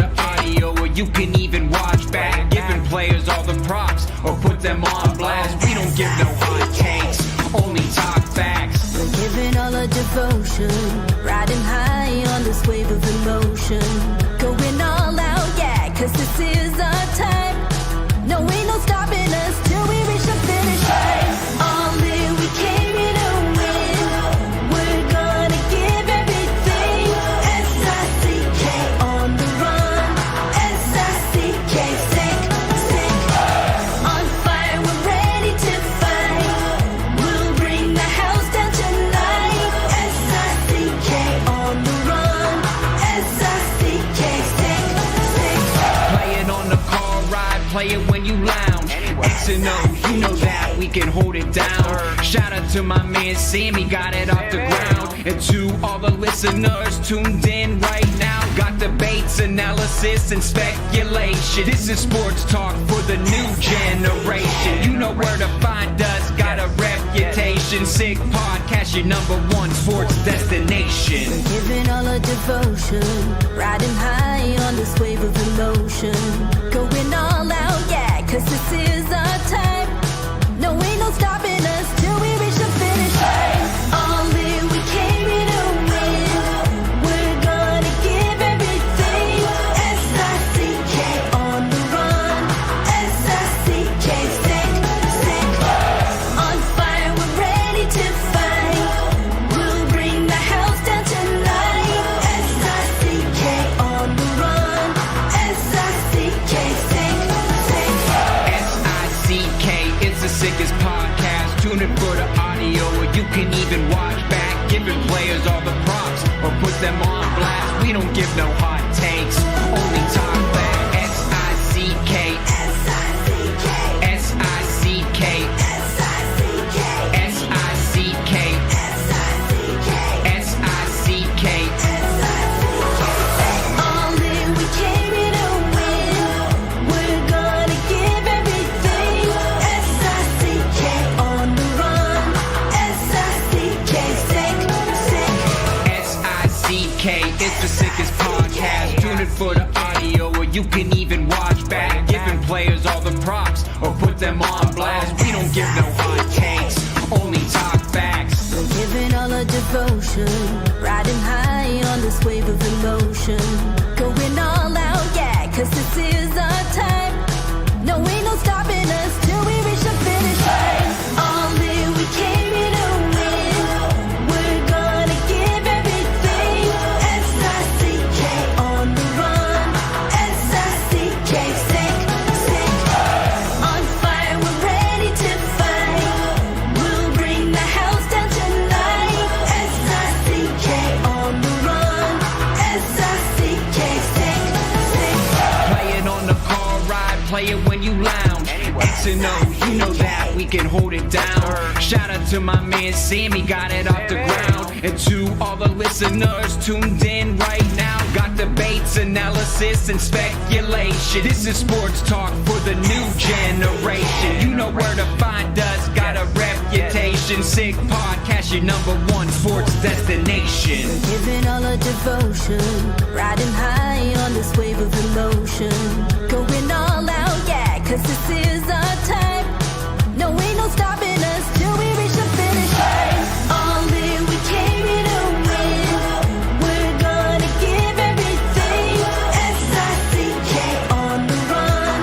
the audio, or you can even watch back. Giving players all the props, or put them on blast. We don't give no hot takes, only talk facts. We're giving all our devotion, riding high on this wave of emotion. Going all out, yeah, cause this is our time. No, ain't no stopping us till we reach the finish line. All in, we came here to win. We're gonna give everything. S-I-C-K on the run. S-I-C-K, sick. On fire, we're ready to fight. We'll bring the house down tonight. S-I-C-K on the run. S-I-C-K, sick. Play it on the car ride, play it when you lounge. X and O, you know that we can hold it down. Shout out to my man Sammy, got it off the ground. And to all the listeners tuned in right now, got debates, analysis, and speculation. This is sports talk for the new generation. You know where to find us, got a reputation. Sick podcast, your #1 sports destination. We're giving all our devotion, riding high on this wave of emotion. Going all out, yeah, cause this is our time. No, ain't no stopping us till we reach the finish line. All in, we came here to win. We're gonna give everything. S-I-C-K on the run. S-I-C-K, sick. On fire, we're ready to fight. We'll bring the house down tonight. S-I-C-K on the run. S-I-C-K, sick. S-I-C-K, it's the sickest podcast. Tune in for the audio, or you can even watch back. Giving players all the props, or put them on blast. We don't give no hot takes, only talk back. S-I-C-K, S-I-C-K, S-I-C-K, S-I-C-K, S-I-C-K, S-I-C-K, S-I-C-K. All in, we came here to win. We're gonna give everything. S-I-C-K on the run. S-I-C-K, sick. S-I-C-K, it's the sickest podcast. Tune in for the audio, or you can even watch back. Giving players all the props, or put them on blast. We don't give no hot takes, only talk facts. We're giving all our devotion, riding high on this wave of emotion. Going all out, yeah, cause this is our time. No, ain't no stopping us till we reach the finish line. All in, we came here to win. We're gonna give everything. S-I-C-K on the run. S-I-C-K, sick. On fire, we're ready to fight. We'll bring the house down tonight. S-I-C-K on the run. S-I-C-K, sick. Play it on the car ride, play it when you lounge. X and O, you know that we can hold it down. Shout out to my man Sammy, got it off the ground. And to all the listeners tuned in right now, got debates, analysis, and speculation. This is sports talk for the new generation. You know where to find us, got a reputation. Sick podcast, your #1 sports destination. Giving all our devotion, riding high on this wave of emotion. Going all out, yeah, cause this is our time. No, ain't no stopping us till we reach the finish line. All in, we came here to win. We're gonna give everything. S-I-C-K on the run.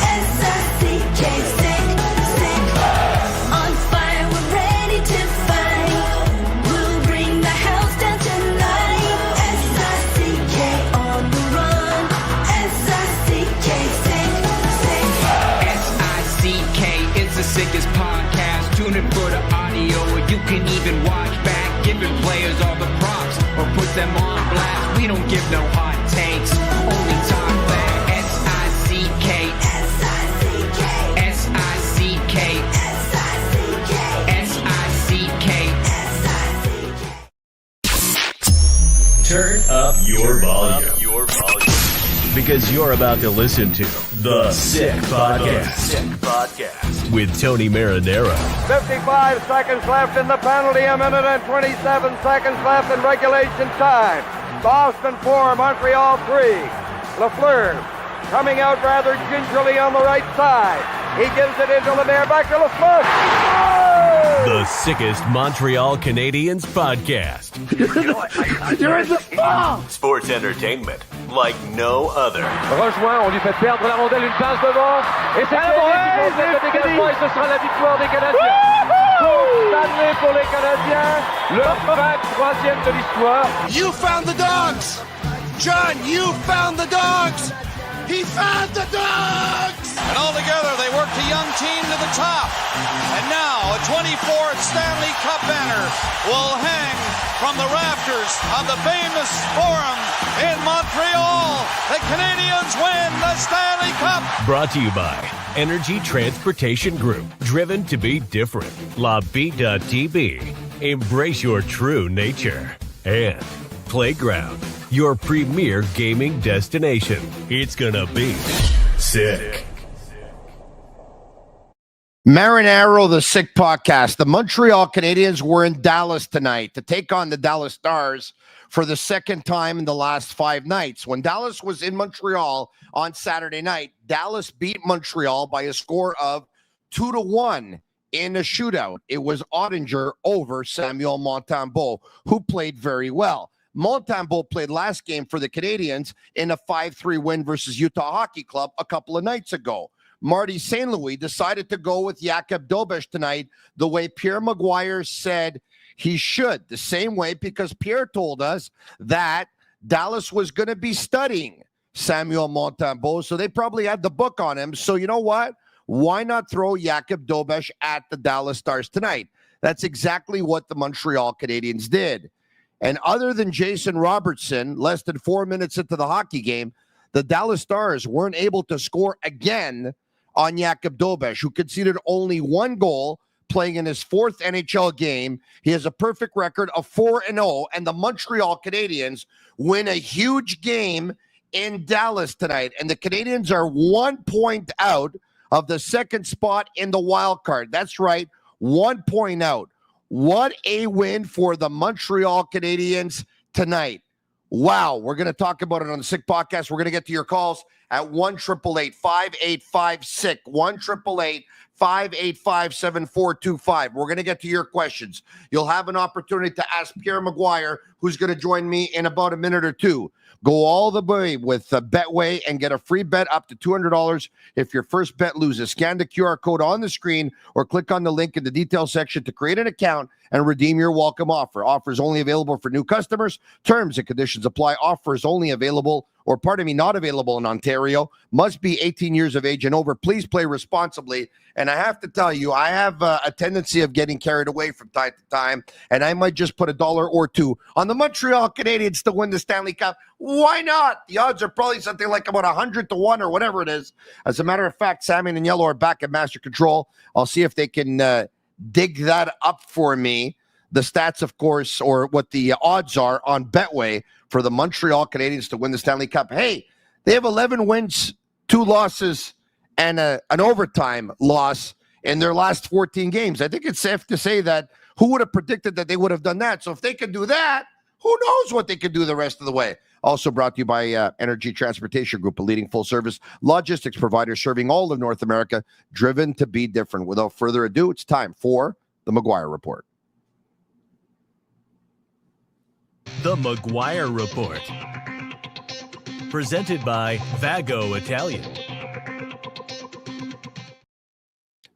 S-I-C-K, sick. On fire, we're ready to fight. We'll bring the house down tonight. S-I-C-K on the run. S-I-C-K, sick. S-I-C-K, it's the sickest podcast. Tune in for the audio, or you can even watch back. Giving players all the props, or put them on blast. We don't give no hot takes, only talk back. S-I-C-K, S-I-C-K, S-I-C-K, S-I-C-K, S-I-C-K. S-I-C-K. Turn up your volume. Because you're about to listen to The Sick Podcast. With Tony Marinaro. 55 seconds left in the penalty, a minute and 27 seconds left in regulation time. Boston 4, Montreal 3. Lafleur coming out rather gingerly on the right side. He gives it into Lemaire, back to Lafleur. The sickest Montreal Canadiens podcast. You're in the ball! Sports entertainment like no other. Rejoint, on lui fait perdre la rondelle, une passe devant. Et c'est le dégagement et ce sera la victoire des Canadiens. Coupe Stanley pour les Canadiens. Le 23e de l'histoire. You found the dogs! John, you found the dogs! He found the dogs! And all together, they worked a young team to the top. And now, a 24th Stanley Cup banner will hang from the rafters of the famous Forum in Montreal. The Canadiens win the Stanley Cup! Brought to you by Energy Transportation Group. Driven to be different. La Vida Tibi. Embrace your true nature. And Playground, your premier gaming destination. It's gonna be sick. Marinaro, the Sick Podcast. The Montreal Canadiens were in Dallas tonight to take on the Dallas Stars for the second time in the last 5 nights. When Dallas was in Montreal on Saturday night, Dallas beat Montreal by a score of 2-1 in a shootout. It was Ottinger over Samuel Montembeault, who played very well. Montembeault played last game for the Canadiens in a 5-3 win versus Utah Hockey Club a couple of nights ago. Marty St. Louis decided to go with Jakub Dobes tonight the way Pierre McGuire said he should. The same way, because Pierre told us that Dallas was going to be studying Samuel Montembeault, so they probably had the book on him. So you know what? Why not throw Jakub Dobes at the Dallas Stars tonight? That's exactly what the Montreal Canadiens did. And other than Jason Robertson, less than 4 minutes into the hockey game, the Dallas Stars weren't able to score again on Jakub Dobes, who conceded only 1 goal, playing in his 4th NHL game. He has a perfect record of 4-0, and the Montreal Canadiens win a huge game in Dallas tonight. And the Canadiens are 1 point out of the second spot in the wild card. That's right, 1 point out. What a win for the Montreal Canadiens tonight. Wow, we're going to talk about it on the Sick Podcast. We're going to get to your calls at 1-888-5856, 1-888-585-7425. We're going to get to your questions. You'll have an opportunity to ask Pierre McGuire, who's going to join me in about a minute or two. Go all the way with Betway and get a free bet up to $200 if your first bet loses. Scan the QR code on the screen or click on the link in the details section to create an account and redeem your welcome offer. Offers only available for new customers. Terms and conditions apply. Offers only available, not available in Ontario. Must be 18 years of age and over. Please play responsibly. And I have to tell you, I have a tendency of getting carried away from time to time, and I might just put $1 or $2 on the Montreal Canadiens to win the Stanley Cup. Why not? The odds are probably something like about 100-1 or whatever it is. As a matter of fact, Salmon and Yellow are back at Master Control. I'll see if they can dig that up for me. The stats, of course, or what the odds are on Betway for the Montreal Canadiens to win the Stanley Cup. Hey, they have 11 wins, 2 losses, and an overtime loss in their last 14 games. I think it's safe to say that who would have predicted that they would have done that? So if they can do that, who knows what they can do the rest of the way. Also brought to you by Energy Transportation Group, a leading full-service logistics provider serving all of North America, driven to be different. Without further ado, it's time for the McGuire Report. The McGuire Report. Presented by Vago Italian.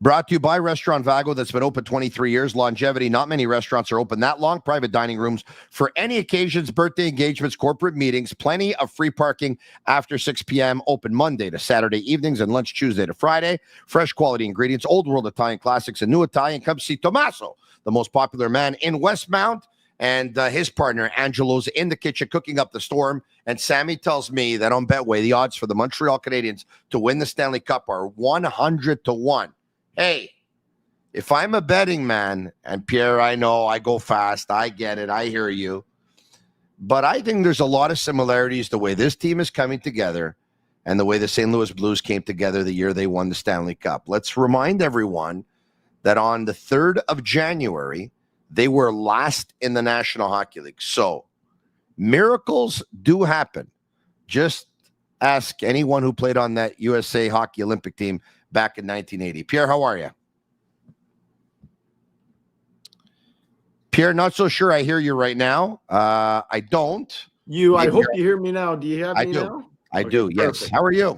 Brought to you by Restaurant Vago, that's been open 23 years. Longevity, not many restaurants are open that long. Private dining rooms for any occasions, birthday engagements, corporate meetings. Plenty of free parking after 6 p.m. Open Monday to Saturday evenings and lunch Tuesday to Friday. Fresh quality ingredients, old world Italian classics, and new Italian. Come see Tommaso, the most popular man in Westmount, and his partner, Angelo's in the kitchen cooking up the storm. And Sammy tells me that on Betway, the odds for the Montreal Canadiens to win the Stanley Cup are 100-1. Hey, if I'm a betting man, and Pierre, I know I go fast, I get it, I hear you, but I think there's a lot of similarities the way this team is coming together and the way the St. Louis Blues came together the year they won the Stanley Cup. Let's remind everyone that on the 3rd of January, they were last in the National Hockey League. So miracles do happen. Just Ask anyone who played on that USA Hockey Olympic team back in 1980. Pierre, how are you? Pierre, not so sure I hear you right now. I don't. I hope you hear me now. Do you have me now? I do, yes. Perfect. How are you?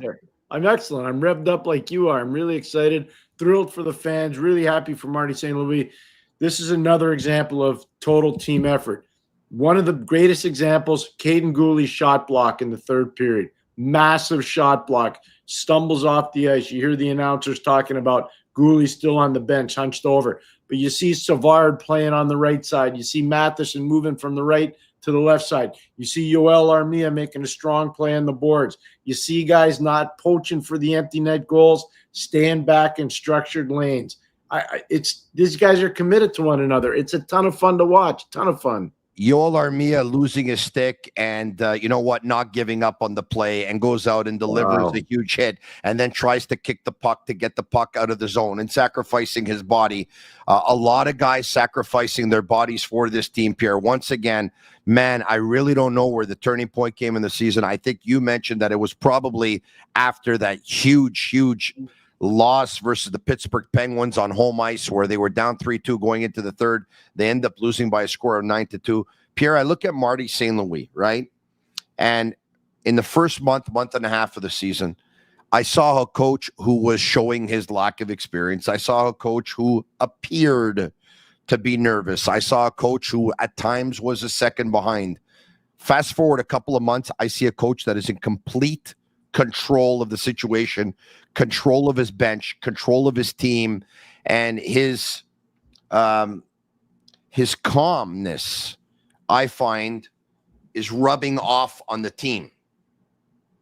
I'm excellent. I'm revved up like you are. I'm really excited, thrilled for the fans, really happy for Marty St. Louis. This is another example of total team effort. One of the greatest examples, Caden Gooley's shot block in the third period. Massive shot block. Stumbles off the ice. You hear the announcers talking about Gooley still on the bench, hunched over. But you see Savard playing on the right side. You see Matheson moving from the right to the left side. You see Yoel Armia making a strong play on the boards. You see guys not poaching for the empty net goals, staying back in structured lanes. These guys are committed to one another. It's a ton of fun to watch. Ton of fun. Yoel Armia losing his stick and, not giving up on the play and goes out and delivers a huge hit and then tries to kick the puck to get the puck out of the zone and sacrificing his body. A lot of guys sacrificing their bodies for this team, Pierre. Once again, man, I really don't know where the turning point came in the season. I think you mentioned that it was probably after that huge loss versus the Pittsburgh Penguins on home ice where they were down 3-2 going into the third. They end up losing by a score of 9-2. Pierre, I look at Marty St. Louis, right? And in the first month and a half of the season, I saw a coach who was showing his lack of experience. I saw a coach who appeared to be nervous. I saw a coach who at times was a second behind. Fast forward a couple of months, I see a coach that is in complete control of the situation, control of his bench, control of his team, and his calmness, I find, is rubbing off on the team.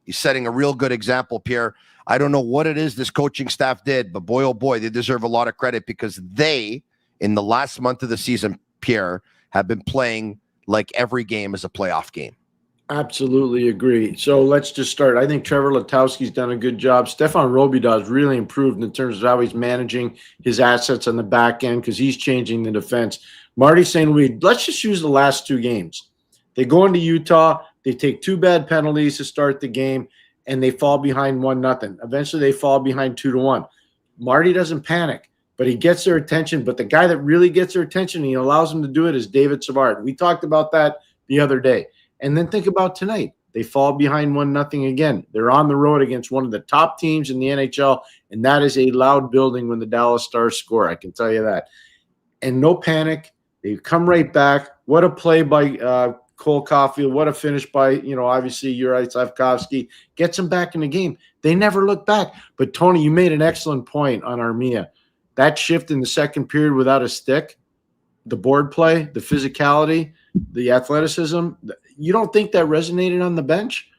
He's setting a real good example, Pierre. I don't know what it is this coaching staff did, but boy, oh boy, they deserve a lot of credit because they, in the last month of the season, Pierre, have been playing like every game is a playoff game. Absolutely agree. So let's just start. I think Trevor Letowski's done a good job. Stefan Robidas really improved in terms of how he's managing his assets on the back end because he's changing the defense. Marty St. Louis, let's just use the last two games. They go into Utah. They take two bad penalties to start the game, and they fall behind 1-0. Eventually, they fall behind 2-1. Marty doesn't panic, but he gets their attention. But the guy that really gets their attention, and he allows them to do it, is David Savard. We talked about that the other day. And then think about tonight. They fall behind 1-0 again. They're on the road against one of the top teams in the NHL, and that is a loud building when the Dallas Stars score. I can tell you that. And no panic. They come right back. What a play by Cole Caulfield. What a finish by, obviously Juraj Slafkovsky. Gets them back in the game. They never look back. But, Tony, you made an excellent point on Armia. That shift in the second period without a stick, the board play, the physicality, the athleticism, you don't think that resonated on the bench?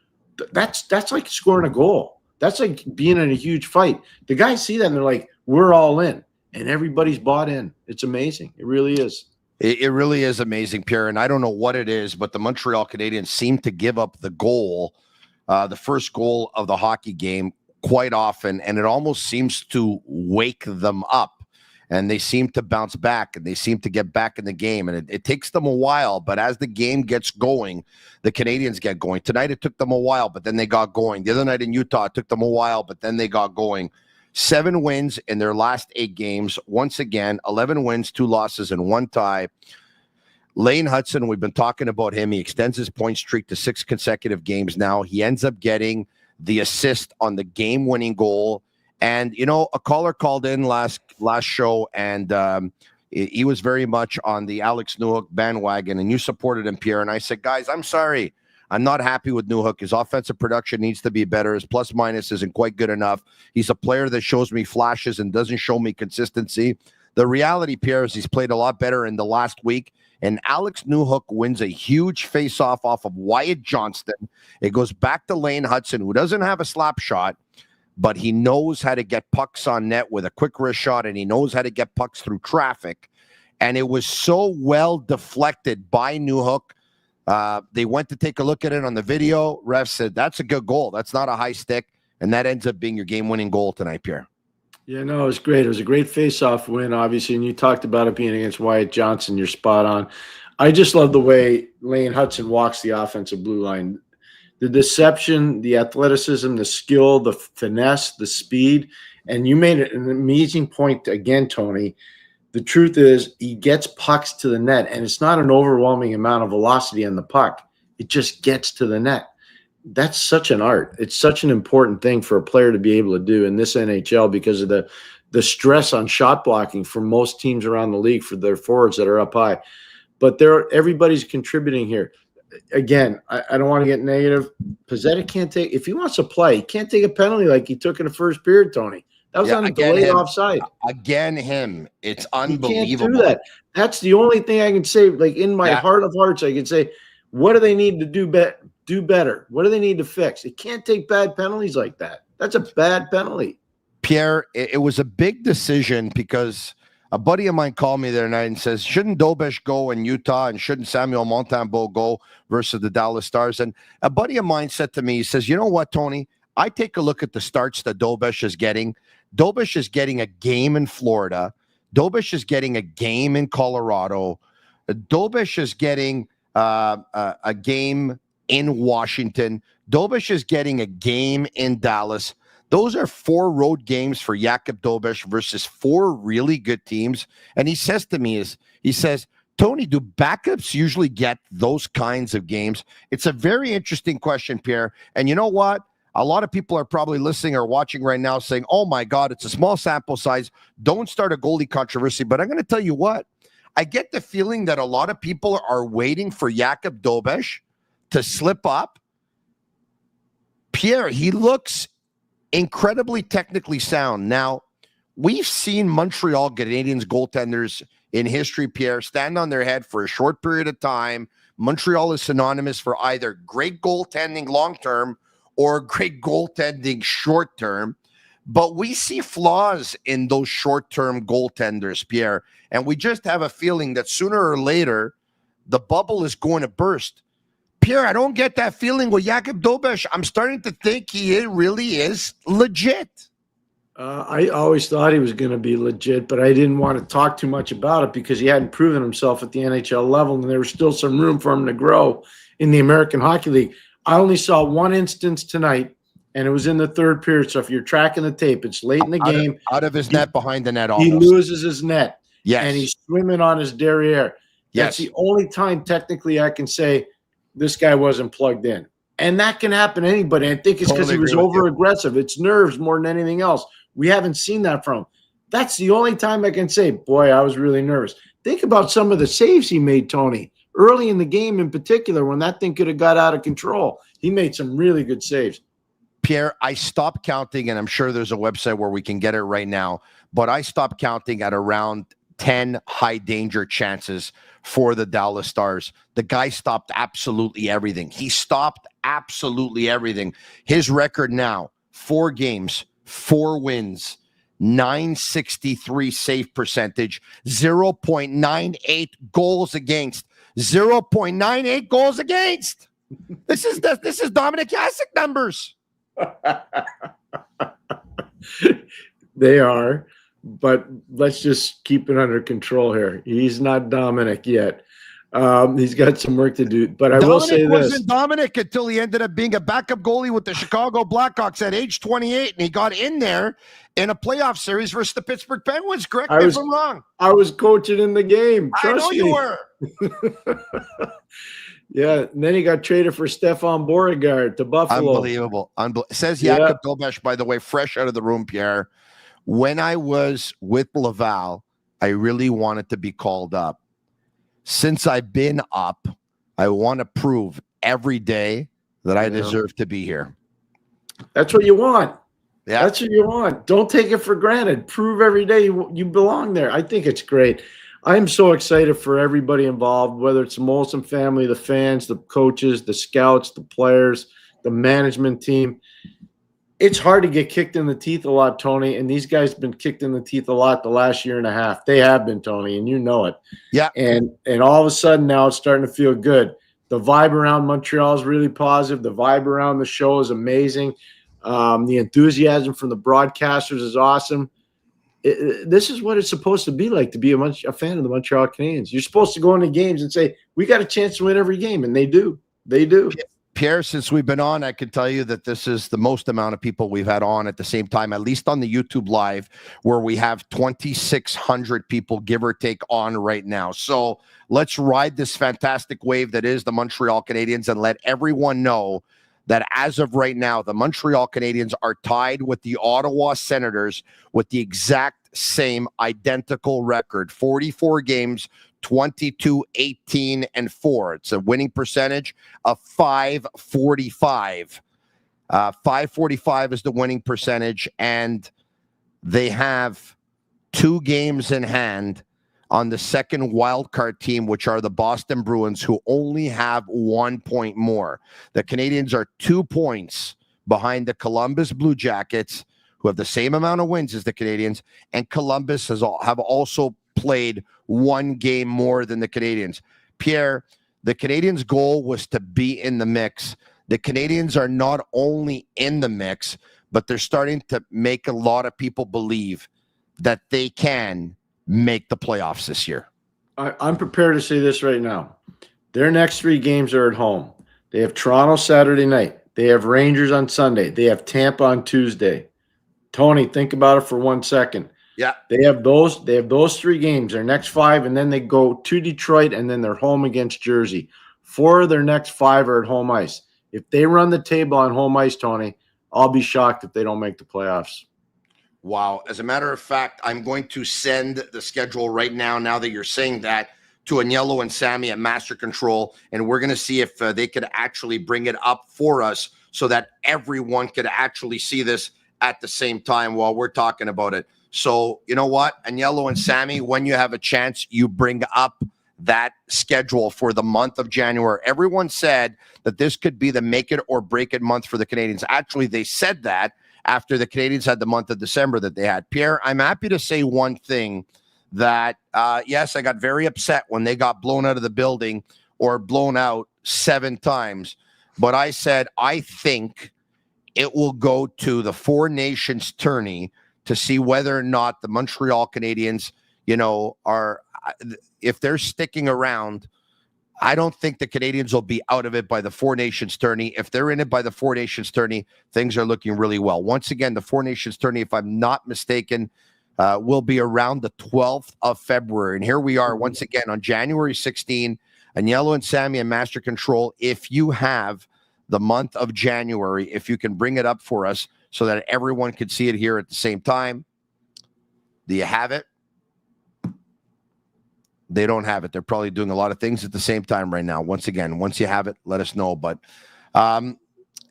That's like scoring a goal. That's like being in a huge fight. The guys see that and they're like, we're all in. And everybody's bought in. It's amazing. It really is. It really is amazing, Pierre. And I don't know what it is, but the Montreal Canadiens seem to give up the goal, the first goal of the hockey game quite often. And it almost seems to wake them up. And they seem to bounce back and they seem to get back in the game. And it takes them a while, but as the game gets going, the Canadiens get going. Tonight, it took them a while, but then they got going. The other night in Utah, it took them a while, but then they got going. 7 wins in their last 8 games. Once again, 11 wins, 2 losses, and 1 tie. Lane Hudson, we've been talking about him. He extends his point streak to 6 consecutive games now. He ends up getting the assist on the game-winning goal. And, a caller called in last show, and he was very much on the Alex Newhook bandwagon, and you supported him, Pierre. And I said, guys, I'm sorry. I'm not happy with Newhook. His offensive production needs to be better. His plus-minus isn't quite good enough. He's a player that shows me flashes and doesn't show me consistency. The reality, Pierre, is he's played a lot better in the last week. And Alex Newhook wins a huge face-off off of Wyatt Johnston. It goes back to Lane Hudson, who doesn't have a slap shot, but he knows how to get pucks on net with a quick wrist shot, and he knows how to get pucks through traffic. And it was so well deflected by Newhook. They went to take a look at it on the video. Ref said, that's a good goal. That's not a high stick. And that ends up being your game-winning goal tonight, Pierre. Yeah, no, it was great. It was a great face-off win, obviously, and you talked about it being against Wyatt Johnson. You're spot on. I just love the way Lane Hudson walks the offensive blue line. the deception, the athleticism, the skill, the finesse, the speed. And you made an amazing point again, Tony. The truth is he gets pucks to the net, and it's not an overwhelming amount of velocity on the puck. It just gets to the net. That's such an art. It's such an important thing for a player to be able to do in this NHL because of the stress on shot blocking for most teams around the league for their forwards that are up high. But everybody's contributing here. Again, I don't want to get negative. Pezzetta can't take – if he wants to play, he can't take a penalty like he took in the first period, Tony. That was on a delayed offside. Again, him. It's unbelievable. He can't do that. That's the only thing I can say. Like in my heart of hearts, I can say, what do they need to do better? What do they need to fix? It can't take bad penalties like that. That's a bad penalty. Pierre, it was a big decision because a buddy of mine called me the other night and says, shouldn't Dobes go in Utah and shouldn't Samuel Montembeault go versus the Dallas Stars? And a buddy of mine said to me, he says, you know what, Tony? I take a look at the starts that Dobes is getting. Dobes is getting a game in Florida. Dobes is getting a game in Colorado. Dobes is getting a game in Washington. Dobes is getting a game in Dallas. Those are 4 road games for Jakub Dobes versus 4 really good teams. And he says to me, he says, Tony, do backups usually get those kinds of games? It's a very interesting question, Pierre. And you know what? A lot of people are probably listening or watching right now saying, oh my God, it's a small sample size. Don't start a goalie controversy. But I'm going to tell you what, I get the feeling that a lot of people are waiting for Jakub Dobes to slip up. Pierre, he looks incredibly technically sound. Now, we've seen Montreal Canadiens goaltenders in history, Pierre, stand on their head for a short period of time. Montreal is synonymous for either great goaltending long-term or great goaltending short-term. But we see flaws in those short-term goaltenders, Pierre. And we just have a feeling that sooner or later, the bubble is going to burst. Pierre, I don't get that feeling with Jakub Dobes. I'm starting to think he really is legit. I always thought he was going to be legit, but I didn't want to talk too much about it because he hadn't proven himself at the NHL level, and there was still some room for him to grow in the American Hockey League. I only saw one instance tonight, and it was in the third period. So if you're tracking the tape, it's late in the game. Out of his net, behind the net almost. He loses his net. Yes. And he's swimming on his derriere. That's the only time technically I can say this guy wasn't plugged in. And that can happen to anybody. I think it's because he was over-aggressive. It's nerves more than anything else. We haven't seen that from him. That's the only time I can say, boy, I was really nervous. Think about some of the saves he made, Tony. Early in the game in particular, when that thing could have got out of control, he made some really good saves. Pierre, I stopped counting, and I'm sure there's a website where we can get it right now, but I stopped counting at around 10 high-danger chances for the Dallas Stars. The guy stopped absolutely everything. He stopped absolutely everything. His record now, 4 games, 4 wins, 963 save percentage, 0.98 goals against. 0.98 goals against. This is Dominic Hasek numbers. They are, but let's just keep it under control here. He's not Dominic yet. He's got some work to do. But I will say this: wasn't Dominic until he ended up being a backup goalie with the Chicago Blackhawks at age 28, and he got in there in a playoff series versus the Pittsburgh Penguins. Correct me if I'm wrong. I was coaching in the game. I know you were. Yeah, and then he got traded for Stefan Beauregard to Buffalo. Unbelievable. Says Jakub Dobes, by the way, fresh out of the room, Pierre. When I was with Laval, I really wanted to be called up. Since I've been up, I want to prove every day that I deserve to be here. That's what you want. Yeah. That's what you want. Don't take it for granted. Prove every day you belong there. I think it's great. I'm so excited for everybody involved, whether it's the Molson family, the fans, the coaches, the scouts, the players, the management team. It's hard to get kicked in the teeth a lot, Tony, and these guys have been kicked in the teeth a lot the last year and a half. They have been, Tony, and you know it. Yeah. And all of a sudden now it's starting to feel good. The vibe around Montreal is really positive. The vibe around the show is amazing. The enthusiasm from the broadcasters is awesome. This is what it's supposed to be like to be a fan of the Montreal Canadiens. You're supposed to go into games and say, we got a chance to win every game, and they do. They do. Pierre, since we've been on, I can tell you that this is the most amount of people we've had on at the same time, at least on the YouTube Live, where we have 2,600 people, give or take, on right now. So let's ride this fantastic wave that is the Montreal Canadiens and let everyone know that as of right now, the Montreal Canadiens are tied with the Ottawa Senators with the exact same identical record, 44 games, 22, 18, and 4. It's a winning percentage of 545. 545 is the winning percentage, and they have 2 games in hand on the second wildcard team, which are the Boston Bruins, who only have 1 point more. The Canadiens are 2 points behind the Columbus Blue Jackets, who have the same amount of wins as the Canadiens, and Columbus have also played 1 game more than the Canadiens. Pierre, the Canadiens' goal was to be in the mix. The Canadiens are not only in the mix, but they're starting to make a lot of people believe that they can make the playoffs this year. I'm prepared to say this right now. Their next 3 games are at home. They have Toronto Saturday night. They have Rangers on Sunday. They have Tampa on Tuesday. Tony, think about it for 1 second. Yeah. They have those 3 games, their next 5, and then they go to Detroit, and then they're home against Jersey. 4 of their next 5 are at home ice. If they run the table on home ice, Tony, I'll be shocked if they don't make the playoffs. Wow. As a matter of fact, I'm going to send the schedule right now that you're saying that, to Agnello and Sammy at Master Control, and we're going to see if they could actually bring it up for us so that everyone could actually see this at the same time while we're talking about it. So, you know what, Agnello and Sammy, when you have a chance, you bring up that schedule for the month of January. Everyone said that this could be the make it or break it month for the Canadiens. Actually, they said that after the Canadiens had the month of December that they had. Pierre, I'm happy to say one thing that, yes, I got very upset when they got blown out of the building or blown out 7 times. But I said, I think it will go to the Four Nations tourney to see whether or not the Montreal Canadiens, are, if they're sticking around. I don't think the Canadiens will be out of it by the Four Nations tourney. If they're in it by the Four Nations tourney, things are looking really well. Once again, the Four Nations tourney, if I'm not mistaken, will be around the 12th of February. And here we are once again on January 16, Agnello and Sammy and Master Control. If you have the month of January, if you can bring it up for us so that everyone can see it here at the same time. Do you have it? They don't have it. They're probably doing a lot of things at the same time right now. Once again, once you have it, let us know. But,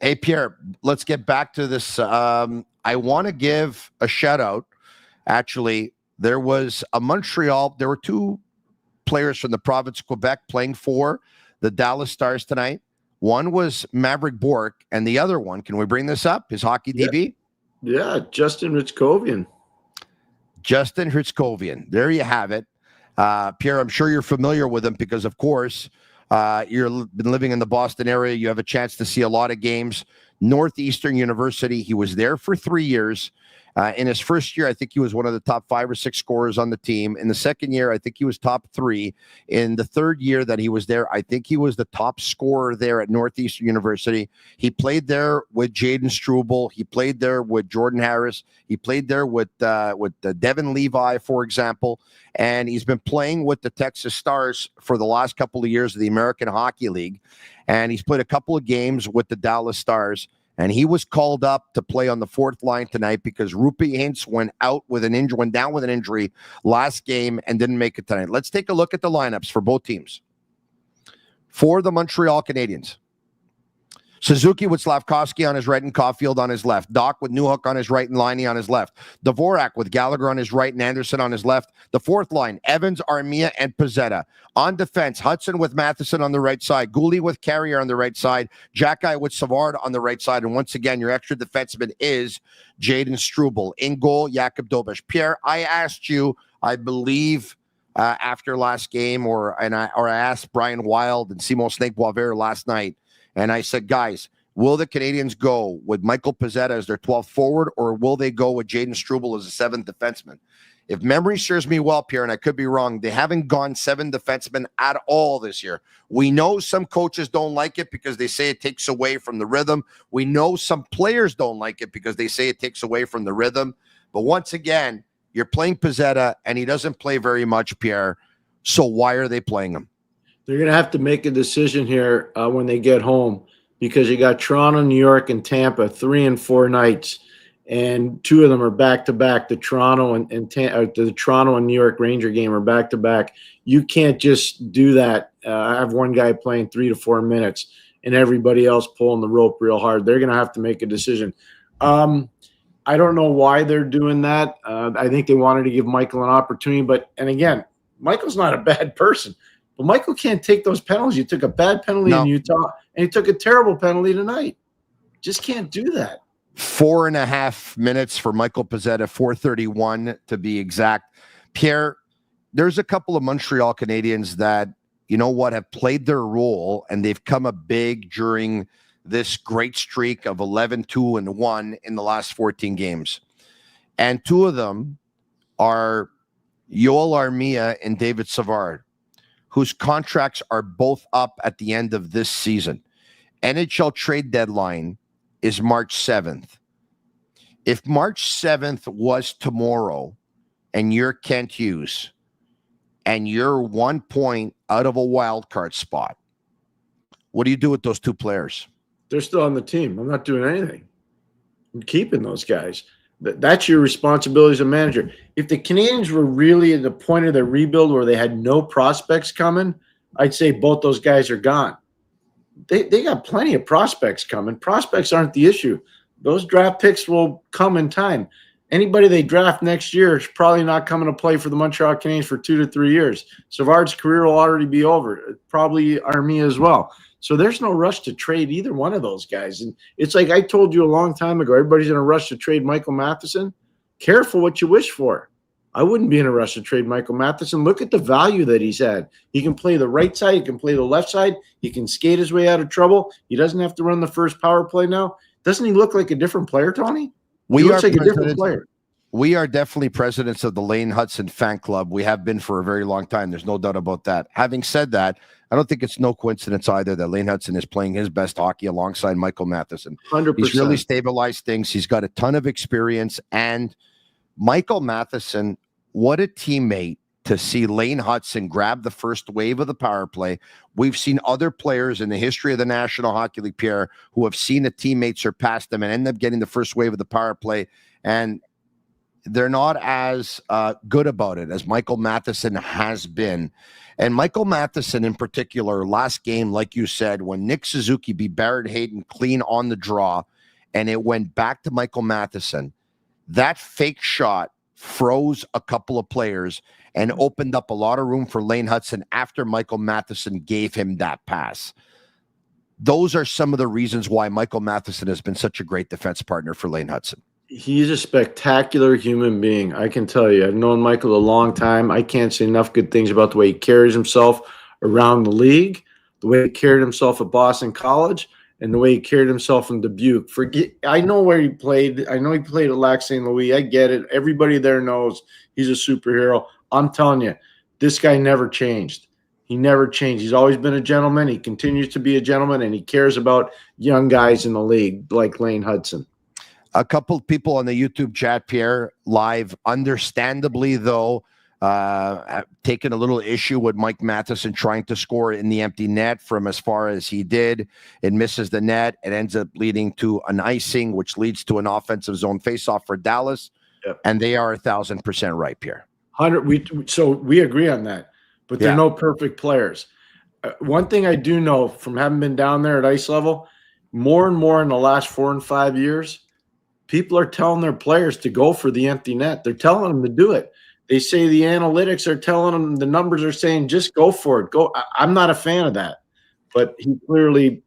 hey, Pierre, let's get back to this. I want to give a shout out. Actually, there were 2 players from the province of Quebec playing for the Dallas Stars tonight. One was Maverick Bourque, and the other one, can we bring this up? His hockey DB? Yeah, Justin Ritskovian. Justin Ritskovian. There you have it. Pierre, I'm sure you're familiar with him because, of course, you've been living in the Boston area. You have a chance to see a lot of games. Northeastern University, he was there for 3 years. In his first year, I think he was one of the top 5 or 6 scorers on the team. In the second year, I think he was top 3. In the third year that he was there, I think he was the top scorer there at Northeastern University. He played there with Jaden Struble. He played there with Jordan Harris. He played there with Devin Levi, for example. And he's been playing with the Texas Stars for the last couple of years of the American Hockey League. And he's played a couple of games with the Dallas Stars. And he was called up to play on the 4th line tonight because Rupi Hintz went down with an injury last game and didn't make it tonight. Let's take a look at the lineups for both teams. For the Montreal Canadiens, Suzuki with Slavkovsky on his right and Caulfield on his left. Doc with Newhook on his right and Liney on his left. Dvorak with Gallagher on his right and Anderson on his left. The 4th line, Evans, Armia, and Pizzetta. On defense, Hudson with Matheson on the right side. Gooley with Carrier on the right side. Jacky with Savard on the right side. And once again, your extra defenseman is Jaden Struble. In goal, Jakub Dobes. Pierre, I asked you, I believe, after last game, I asked Brian Wild and Simon Snake Boisvert last night, and I said, guys, will the Canadiens go with Michael Pizzetta as their 12th forward, or will they go with Jaden Struble as a 7th defenseman? If memory serves me well, Pierre, and I could be wrong, they haven't gone 7 defensemen at all this year. We know some coaches don't like it because they say it takes away from the rhythm. We know some players don't like it because they say it takes away from the rhythm. But once again, you're playing Pizzetta, and he doesn't play very much, Pierre. So why are they playing him? They're going to have to make a decision here when they get home, because you got Toronto, New York, and Tampa 3 and 4 nights, and 2 of them are back to back. The Toronto and the Toronto and New York Ranger game are back to back. You can't just do that. Have one guy playing 3 to 4 minutes and everybody else pulling the rope real hard. They're going to have to make a decision. I don't know why they're doing that. I think they wanted to give Michael an opportunity, and again, Michael's not a bad person. But Michael can't take those penalties. You took a bad penalty in Utah, and you took a terrible penalty tonight. Just can't do that. 4.5 minutes for Michael Pizzetta, 4:31 to be exact. Pierre, there's a couple of Montreal Canadiens that, you know what, have played their role, and they've come up big during this great streak of 11-2-1 in the last 14 games. And 2 of them are Yoel Armia and David Savard, whose contracts are both up at the end of this season. NHL trade deadline is March 7th. If March 7th was tomorrow and you're Kent Hughes and you're 1 point out of a wild card spot, what do you do with those 2 players? They're still on the team. I'm not doing anything. I'm keeping those guys. That's your responsibility as a manager. If the Canadiens were really at the point of their rebuild where they had no prospects coming, I'd say both those guys are gone. They got plenty of prospects coming. Prospects aren't the issue. Those draft picks will come in time. Anybody they draft next year is probably not coming to play for the Montreal Canadiens for 2 to 3 years. Savard's career will already be over. Probably Armia as well. So there's no rush to trade either one of those guys. And it's like I told you a long time ago, everybody's in a rush to trade Michael Matheson. Careful what you wish for. I wouldn't be in a rush to trade Michael Matheson. Look at the value that he's had. He can play the right side. He can play the left side. He can skate his way out of trouble. He doesn't have to run the first power play now. Doesn't he look like a different player, Tony? He looks like a different player. We are definitely presidents of the Lane Hudson fan club. We have been for a very long time. There's no doubt about that. Having said that, I don't think it's no coincidence either that Lane Hudson is playing his best hockey alongside Michael Matheson. 100%. He's really stabilized things. He's got a ton of experience. And Michael Matheson, what a teammate to see Lane Hudson grab the first wave of the power play. We've seen other players in the history of the National Hockey League, Pierre, who have seen a teammate surpass them and end up getting the first wave of the power play. And they're not as good about it as Michael Matheson has been. And Michael Matheson in particular, last game, like you said, when Nick Suzuki beat Barrett Hayden clean on the draw, and it went back to Michael Matheson, that fake shot froze a couple of players and opened up a lot of room for Lane Hudson after Michael Matheson gave him that pass. Those are some of the reasons why Michael Matheson has been such a great defense partner for Lane Hudson. He's a spectacular human being, I can tell you. I've known Michael a long time. I can't say enough good things about the way he carries himself around the league, the way he carried himself at Boston College, and the way he carried himself in Dubuque. I know where he played. I know he played at Lac St. Louis. I get it. Everybody there knows he's a superhero. I'm telling you, this guy never changed. He never changed. He's always been a gentleman. He continues to be a gentleman, and he cares about young guys in the league like Lane Hudson. A couple of people on the YouTube chat, Pierre, live, understandably, though, taken a little issue with Mike Matheson trying to score in the empty net from as far as he did. It misses the net. It ends up leading to an icing, which leads to an offensive zone faceoff for Dallas. Yep. And they are 1,000% right, Pierre. So we agree on that, but they're no perfect players. One thing I do know from having been down there at ice level, more and more in the last 4 and 5 years, people are telling their players to go for the empty net. They're telling them to do it. They say the analytics are telling them, the numbers are saying, just go for it. Go. I'm not a fan of that, but he clearly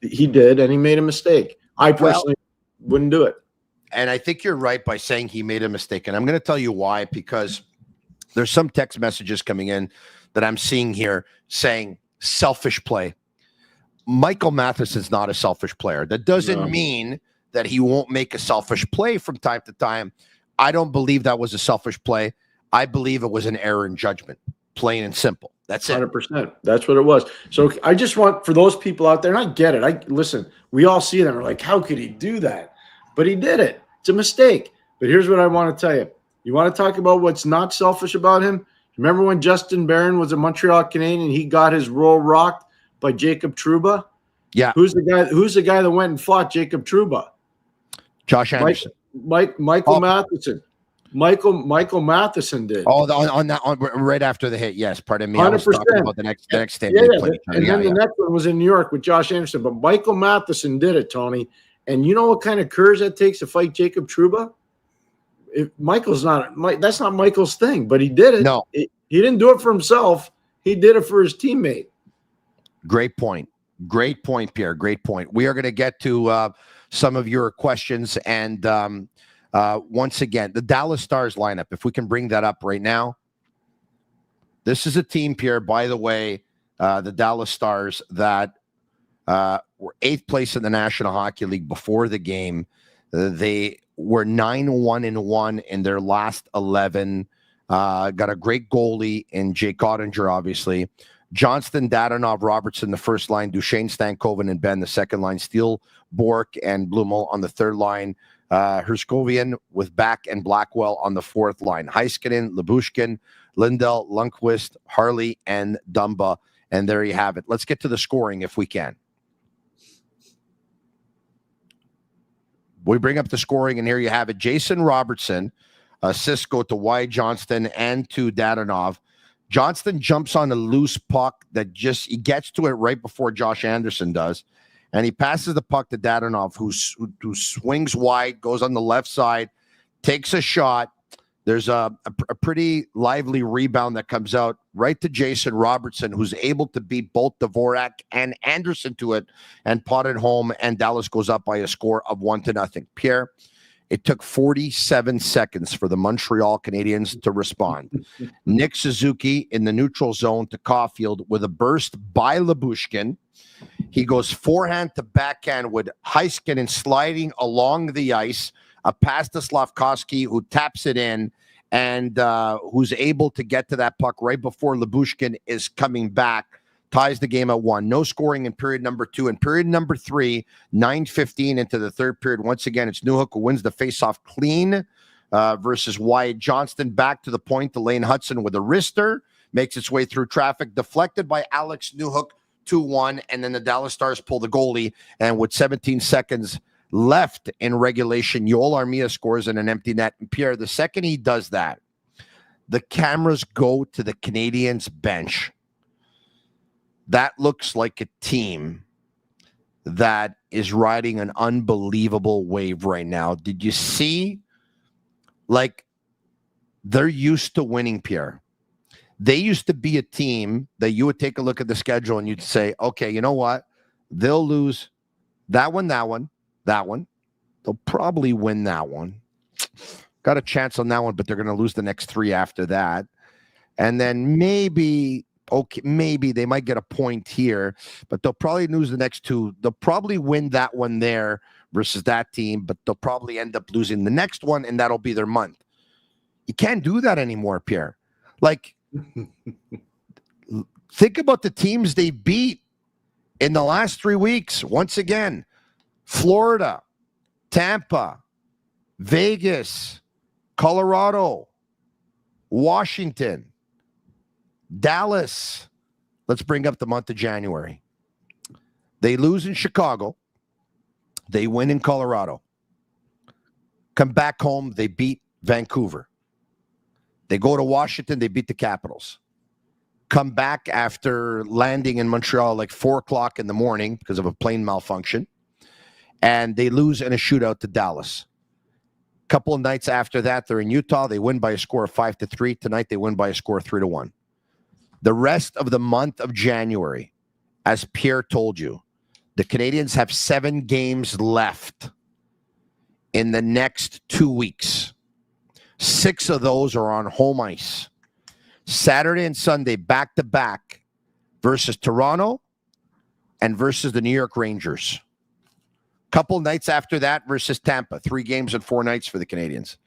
did, and he made a mistake. I personally wouldn't do it. And I think you're right by saying he made a mistake. And I'm going to tell you why, because there's some text messages coming in that I'm seeing here saying selfish play. Michael Matheson's not a selfish player. That doesn't mean that he won't make a selfish play from time to time. I don't believe that was a selfish play. I believe it was an error in judgment, plain and simple. That's it. 100%. That's what it was. So I just want, for those people out there, and I get it. Listen, we all see them. We're like, how could he do that? But he did it. It's a mistake. But here's what I want to tell you. You want to talk about what's not selfish about him? Remember when Justin Barron was a Montreal Canadian, he got his role rocked by Jakub Trouba? Yeah. Who's the guy that went and fought Jakub Trouba? Josh Anderson. Michael Matheson. Michael Matheson did. Oh, on right after the hit. Yes, pardon me. 100%. I was talking about the next game. Yeah, they played. and then the next one was in New York with Josh Anderson. But Michael Matheson did it, Tony. And you know what kind of courage that takes to fight Jakub Trouba? That's not Michael's thing, but he did it. No. He didn't do it for himself. He did it for his teammate. Great point. Great point, Pierre. Great point. We are going to get to some of your questions. And once again, the Dallas Stars lineup, if we can bring that up right now. This is a team, Pierre, by the way, the Dallas Stars that were 8th place in the National Hockey League before the game. They were 9-1-1 in their last 11. Got a great goalie in Jake Ottinger, obviously. Johnston, Dadonov, Robertson, the first line. Duchesne, Stankoven, and Ben, the second line. Steele, Bork, and Blumel on the third line. Herskovian with Back and Blackwell on the fourth line. Heiskanen, Labushkin, Lindell, Lundqvist, Harley, and Dumba. And there you have it. Let's get to the scoring if we can. We bring up the scoring, and here you have it. Jason Robertson, assists go to Wyatt Johnston and to Dadonov. Johnston jumps on a loose puck that he gets to it right before Josh Anderson does. And he passes the puck to Dadonov, who swings wide, goes on the left side, takes a shot. There's a pretty lively rebound that comes out right to Jason Robertson, who's able to beat both Dvorak and Anderson to it and pot it home, and Dallas goes up by a score of 1-0. Pierre, it took 47 seconds for the Montreal Canadiens to respond. Nick Suzuki in the neutral zone to Caulfield with a burst by Labushkin. He goes forehand to backhand with Heiskanen sliding along the ice. A pass to Slavkovsky, who taps it in and who's able to get to that puck right before Labushkin is coming back, ties the game at 1. No scoring in period number 2. In period number 3, 9:15 into the third period. Once again, it's Newhook who wins the faceoff clean versus Wyatt Johnston. Back to the point to Lane Hudson with a wrister. Makes its way through traffic. Deflected by Alex Newhook, 2-1. And then the Dallas Stars pull the goalie. And with 17 seconds left in regulation, Yoel Armia scores in an empty net. And Pierre, the second he does that, the cameras go to the Canadiens bench. That looks like a team that is riding an unbelievable wave right now. Did you see? Like, they're used to winning, Pierre. They used to be a team that you would take a look at the schedule and you'd say, okay, you know what? They'll lose that one. They'll probably win that one. Got a chance on that one, but they're going to lose the next 3 after that. And then maybe they might get a point here, but they'll probably lose the next 2. They'll probably win that one there versus that team, but they'll probably end up losing the next one, and that'll be their month. You can't do that anymore, Pierre. Like, think about the teams they beat in the last 3 weeks. Once again, Florida, Tampa, Vegas, Colorado, Washington, Dallas. Let's bring up the month of January. They lose in Chicago. They win in Colorado. Come back home, they beat Vancouver. They go to Washington, they beat the Capitals. Come back after landing in Montreal like 4 o'clock in the morning because of a plane malfunction. And they lose in a shootout to Dallas. A couple of nights after that, they're in Utah. They win by a score of 5-3. Tonight, they win by a score of 3-1. The rest of the month of January, as Pierre told you, the Canadiens have 7 games left in the next 2 weeks. 6 of those are on home ice. Saturday and Sunday, back-to-back versus Toronto and versus the New York Rangers. Couple nights after that versus Tampa. 3 games and 4 nights for the Canadiens.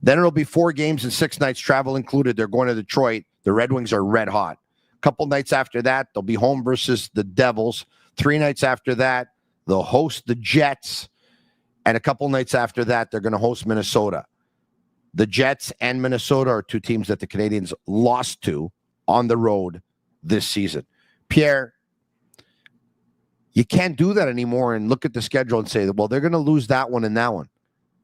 Then it'll be 4 games and 6 nights, travel included. They're going to Detroit. The Red Wings are red hot. Couple nights after that, they'll be home versus the Devils. 3 nights after that, they'll host the Jets. And a couple nights after that, they're going to host Minnesota. The Jets and Minnesota are 2 teams that the Canadiens lost to on the road this season. Pierre, you can't do that anymore and look at the schedule and say, well, they're going to lose that one and that one.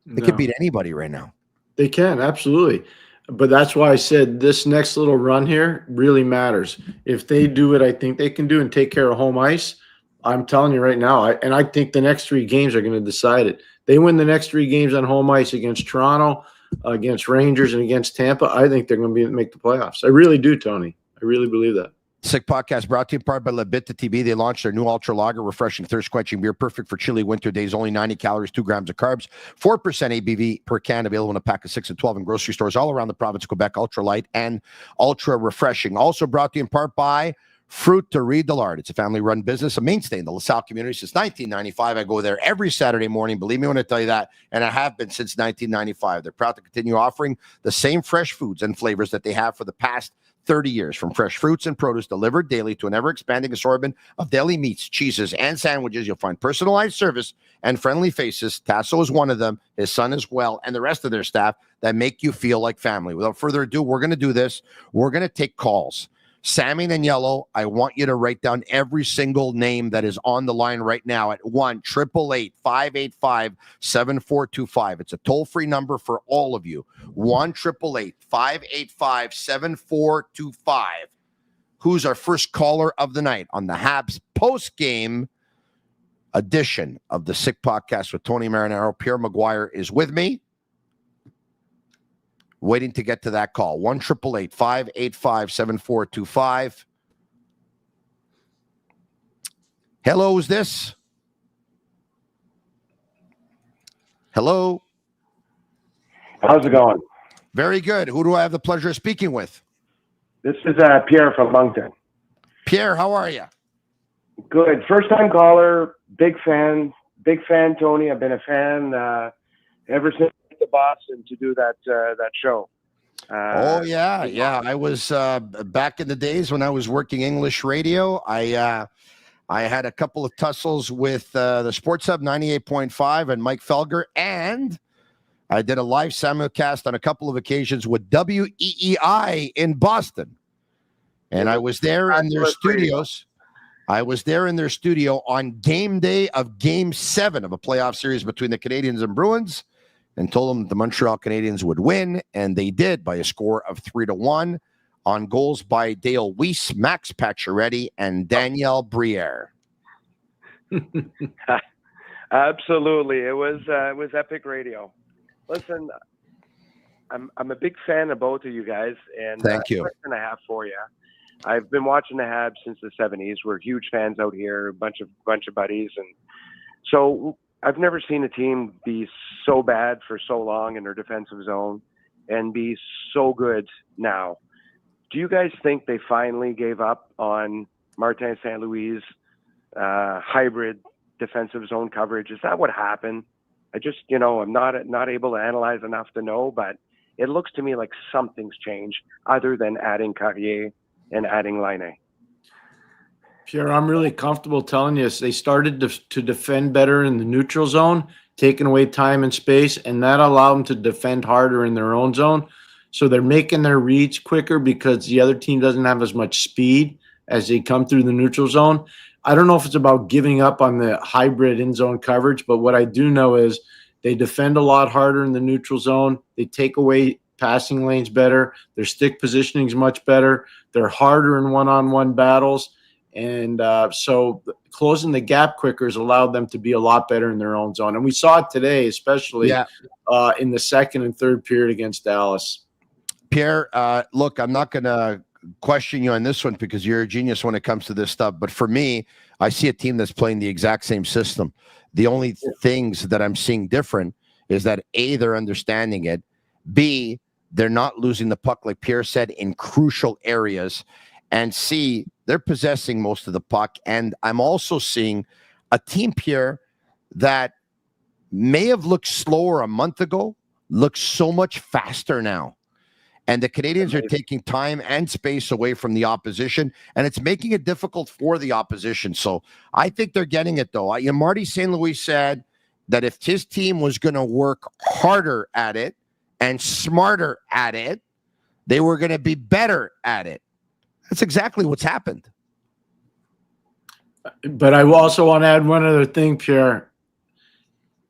They could beat anybody right now. They can, absolutely. But that's why I said this next little run here really matters. If they do what I think they can do and take care of home ice, I'm telling you right now, I think the next 3 games are going to decide it. They win the next 3 games on home ice against Toronto, against Rangers, and against Tampa. I think they're going to make the playoffs. I really do, Tony. I really believe that. Sick Podcast brought to you in part by Bittt Tibi. They launched their new Ultra Lager, refreshing, thirst-quenching beer, perfect for chilly winter days. Only 90 calories, 2 grams of carbs, 4% ABV per can, available in a pack of 6 and 12 in grocery stores all around the province of Quebec. Ultra light and ultra refreshing. Also brought to you in part by Fruit to Read the Lard. It's a family-run business, a mainstay in the LaSalle community since 1995. I go there every Saturday morning. Believe me when I tell you that, and I have been since 1995. They're proud to continue offering the same fresh foods and flavors that they have for the past 30 years, from fresh fruits and produce delivered daily to an ever-expanding assortment of deli meats, cheeses, and sandwiches. You'll find personalized service and friendly faces. Tasso is one of them, his son as well, and the rest of their staff that make you feel like family. Without further ado, we're going to do this. We're going to take calls. Sammy and Yellow, I want you to write down every single name that is on the line right now at 1-888-585-7425. It's a toll-free number for all of you. 1-888-585-7425. Who's our first caller of the night on the Habs post-game edition of the Sick Podcast with Tony Marinaro? Pierre McGuire is with me. Waiting to get to that call. 1-888-585-7425. Hello, who's this? Hello. How's it going? Very good. Who do I have the pleasure of speaking with? This is Pierre from Moncton. Pierre, how are you? Good. First time caller. Big fan, Tony. I've been a fan ever since the Boston to do that show. I was back in the days when I was working English radio. I had a couple of tussles with the Sports Hub 98.5 and Mike Felger, and I did a live simulcast on a couple of occasions with WEEI in Boston. And I was there in their studios. I was there in their studio on game day of Game 7 of a playoff series between the Canadiens and Bruins, and told them the Montreal Canadiens would win, and they did by a score of 3-1 on goals by Dale Weiss, Max Pacioretty, and Danielle Briere. Absolutely, it was epic radio. Listen, I'm a big fan of both of you guys, and thank you. Question I have for you. I've been watching the Habs since the 70s. We're huge fans out here, a bunch of buddies, and so I've never seen a team be so bad for so long in their defensive zone and be so good now. Do you guys think they finally gave up on Martin St. Louis' hybrid defensive zone coverage? Is that what happened? I just, I'm not able to analyze enough to know, but it looks to me like something's changed other than adding Carrier and adding Laine. Pierre, I'm really comfortable telling you they started to defend better in the neutral zone, taking away time and space, and that allowed them to defend harder in their own zone. So they're making their reads quicker because the other team doesn't have as much speed as they come through the neutral zone. I don't know if it's about giving up on the hybrid in-zone coverage, but what I do know is they defend a lot harder in the neutral zone. They take away passing lanes better. Their stick positioning is much better. They're harder in one-on-one battles. And so closing the gap quicker has allowed them to be a lot better in their own zone. And we saw it today, especially in the second and third period against Dallas. Pierre, look, I'm not going to question you on this one because you're a genius when it comes to this stuff. But for me, I see a team that's playing the exact same system. The only things that I'm seeing different is that A, they're understanding it. B, they're not losing the puck, like Pierre said, in crucial areas. And C, they're possessing most of the puck. And I'm also seeing a team, Pierre, that may have looked slower a month ago, looks so much faster now. And the Canadiens are taking time and space away from the opposition, and it's making it difficult for the opposition. So I think they're getting it, though. Marty St. Louis said that if his team was going to work harder at it and smarter at it, they were going to be better at it. That's exactly what's happened. But I also want to add one other thing, Pierre.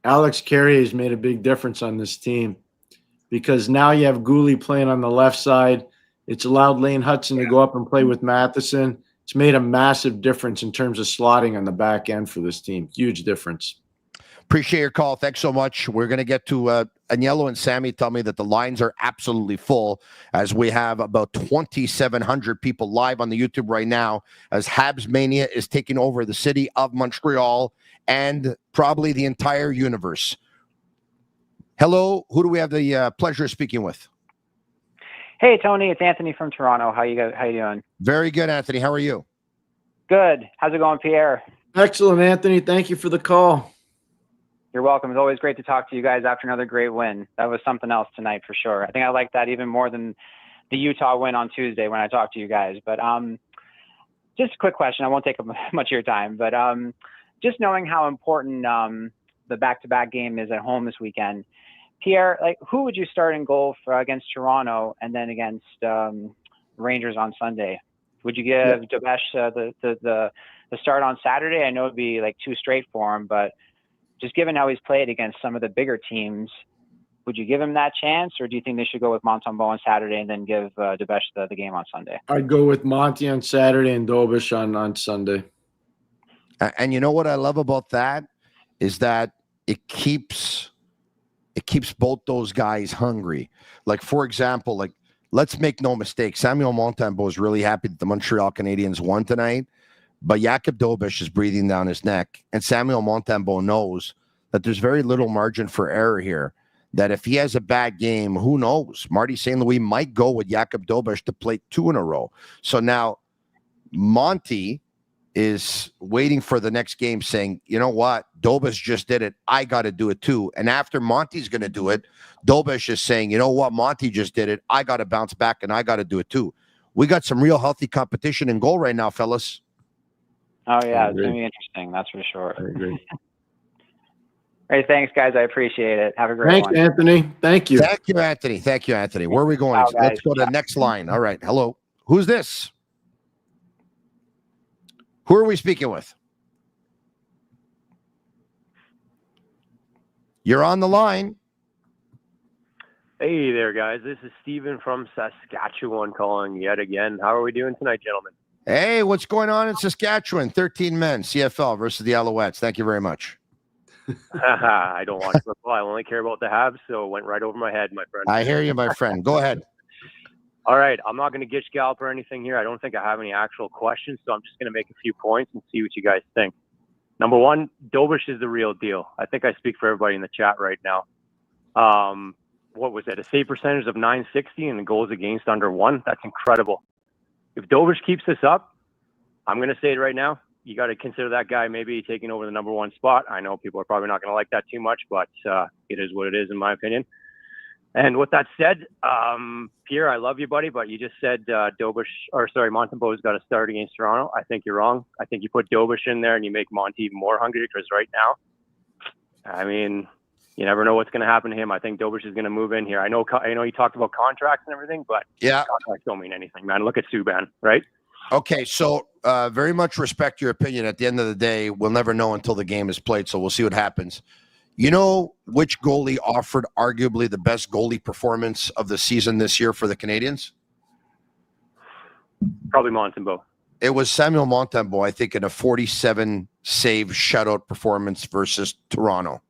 Alex Carrier has made a big difference on this team, because now you have Gooley playing on the left side. It's allowed Lane Hudson to go up and play with Matheson. It's made a massive difference in terms of slotting on the back end for this team. Huge difference. Appreciate your call. Thanks so much. We're going to get to Agnello and Sammy tell me that the lines are absolutely full, as we have about 2,700 people live on the YouTube right now, as Habs Mania is taking over the city of Montreal and probably the entire universe. Hello, who do we have the pleasure of speaking with? Hey, Tony, it's Anthony from Toronto. How you doing? Very good, Anthony. How are you? Good. How's it going, Pierre? Excellent, Anthony. Thank you for the call. You're welcome. It's always great to talk to you guys after another great win. That was something else tonight for sure. I think I like that even more than the Utah win on Tuesday when I talked to you guys. But just a quick question. I won't take up much of your time, but just knowing how important the back-to-back game is at home this weekend, Pierre, like, who would you start in goal for against Toronto and then against Rangers on Sunday? Would you give Dobes the start on Saturday? I know it'd be like too straight for him, but just given how he's played against some of the bigger teams, would you give him that chance, or do you think they should go with Montembeault on Saturday and then give Dobes the game on Sunday? I'd go with Monty on Saturday and Dobes on Sunday. And you know what I love about that is that it keeps both those guys hungry. Like, for example, like, let's make no mistake, Samuel Montembeault is really happy that the Montreal Canadiens won tonight, but Jakub Dobes is breathing down his neck, and Samuel Montembeault knows that there's very little margin for error here, that if he has a bad game, who knows? Marty St. Louis might go with Jakub Dobes to play 2 in a row. So now Monty is waiting for the next game saying, you know what? Dobes just did it. I got to do it too. And after Monty's going to do it, Dobes is saying, you know what? Monty just did it. I got to bounce back and I got to do it too. We got some real healthy competition in goal right now, fellas. Oh, yeah. It's going to be interesting. That's for sure. I agree. Hey, thanks, guys. I appreciate it. Have a great one. Thanks, Anthony. Thank you. Thank you, Anthony. Thank you, Anthony. Where are we going? Wow, Let's go to the next line. All right. Hello. Who's this? Who are we speaking with? You're on the line. Hey there, guys. This is Steven from Saskatchewan calling yet again. How are we doing tonight, gentlemen? Hey, what's going on in Saskatchewan? 13 men, CFL versus the Alouettes. Thank you very much. I don't watch football. I only care about the Habs, so it went right over my head, my friend. I hear you, my friend. Go ahead. All right. I'm not going to gitch gallop or anything here. I don't think I have any actual questions, so I'm just going to make a few points and see what you guys think. Number one, Dobes is the real deal. I think I speak for everybody in the chat right now. What was it? A save percentage of .960 and goals against under 1. That's incredible. If Dobes keeps this up, I'm going to say it right now, you got to consider that guy maybe taking over the number 1 spot. I know people are probably not going to like that too much, but it is what it is in my opinion. And with that said, Pierre, I love you, buddy, but you just said Montembeault's got to start against Toronto. I think you're wrong. I think you put Dobes in there and you make Monty even more hungry, because right now, I mean, you never know what's going to happen to him. I think Dobes is going to move in here. I know you talked about contracts and everything, but yeah, contracts don't mean anything, man. Look at Subban, right? Okay, so very much respect your opinion. At the end of the day, we'll never know until the game is played, so we'll see what happens. You know which goalie offered arguably the best goalie performance of the season this year for the Canadiens? Probably Montembeault. It was Samuel Montembeault, I think, in a 47-save shutout performance versus Toronto.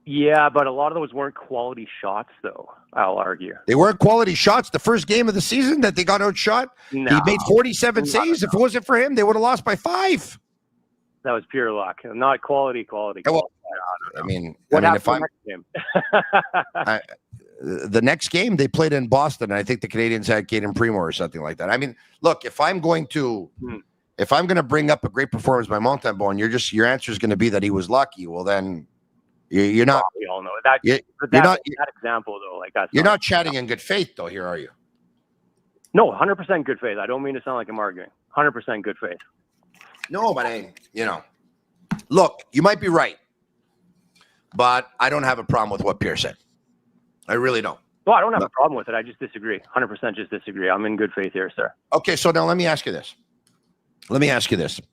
Yeah, but a lot of those weren't quality shots, though, I'll argue. They weren't quality shots. The first game of the season that they got outshot, he made 47 saves. If it wasn't for him, they would have lost by 5. That was pure luck, not quality. Well, I mean, if I'm the next game they played in Boston, I think the Canadiens had Caden Primo or something like that. I mean, look, if I'm going to bring up a great performance by Montembeault, and your answer is going to be that he was lucky, well then You're not. We all know that. You're that example though, like that's. You're not chatting in good faith though. Here, are you? No, 100% good faith. I don't mean to sound like I'm arguing. 100% good faith. No, but look, you might be right, but I don't have a problem with what Pierre said. I really don't. Well, I don't have a problem with it. I just disagree. 100% just disagree. I'm in good faith here, sir. Okay, so now let me ask you this.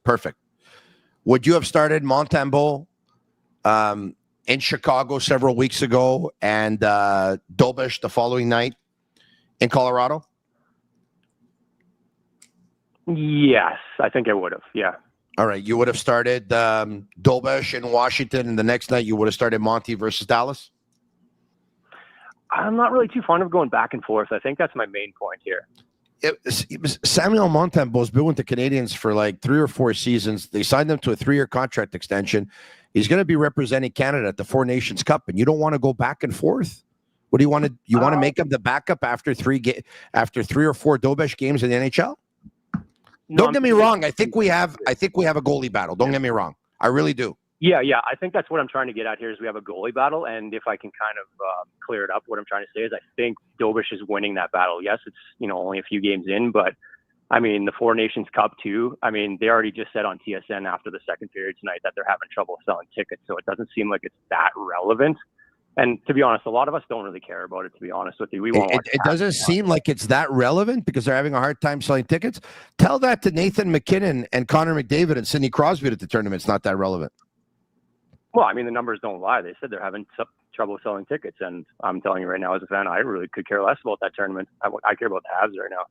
Perfect. Would you have started Montembeault in Chicago several weeks ago and Dobes the following night in Colorado? Yes, I think I would have. Yeah. All right. You would have started Dobes in Washington, and the next night you would have started Monty versus Dallas? I'm not really too fond of going back and forth. I think that's my main point here. Samuel Montembeault's been with the Canadiens for like 3 or 4 seasons. They signed him to a 3-year contract extension. He's going to be representing Canada at the Four Nations Cup, and you don't want to go back and forth? What do you want to? You want to make him the backup after 3 or 4 Dobes games in the NHL? Don't get me wrong. I think we have a goalie battle. Don't get me wrong. I really do. Yeah. I think that's what I'm trying to get at here is we have a goalie battle. And if I can kind of clear it up, what I'm trying to say is I think Dobes is winning that battle. Yes, it's, only a few games in, but I mean, the Four Nations Cup too. I mean, they already just said on TSN after the second period tonight that they're having trouble selling tickets. So it doesn't seem like it's that relevant. And to be honest, a lot of us don't really care about it, to be honest with you. We won't. It doesn't seem like it's that relevant because they're having a hard time selling tickets. Tell that to Nathan McKinnon and Connor McDavid and Sidney Crosby at the tournament. It's not that relevant. Well, I mean, the numbers don't lie. They said they're having trouble selling tickets. And I'm telling you right now, as a fan, I really could care less about that tournament. I care about the Habs right now.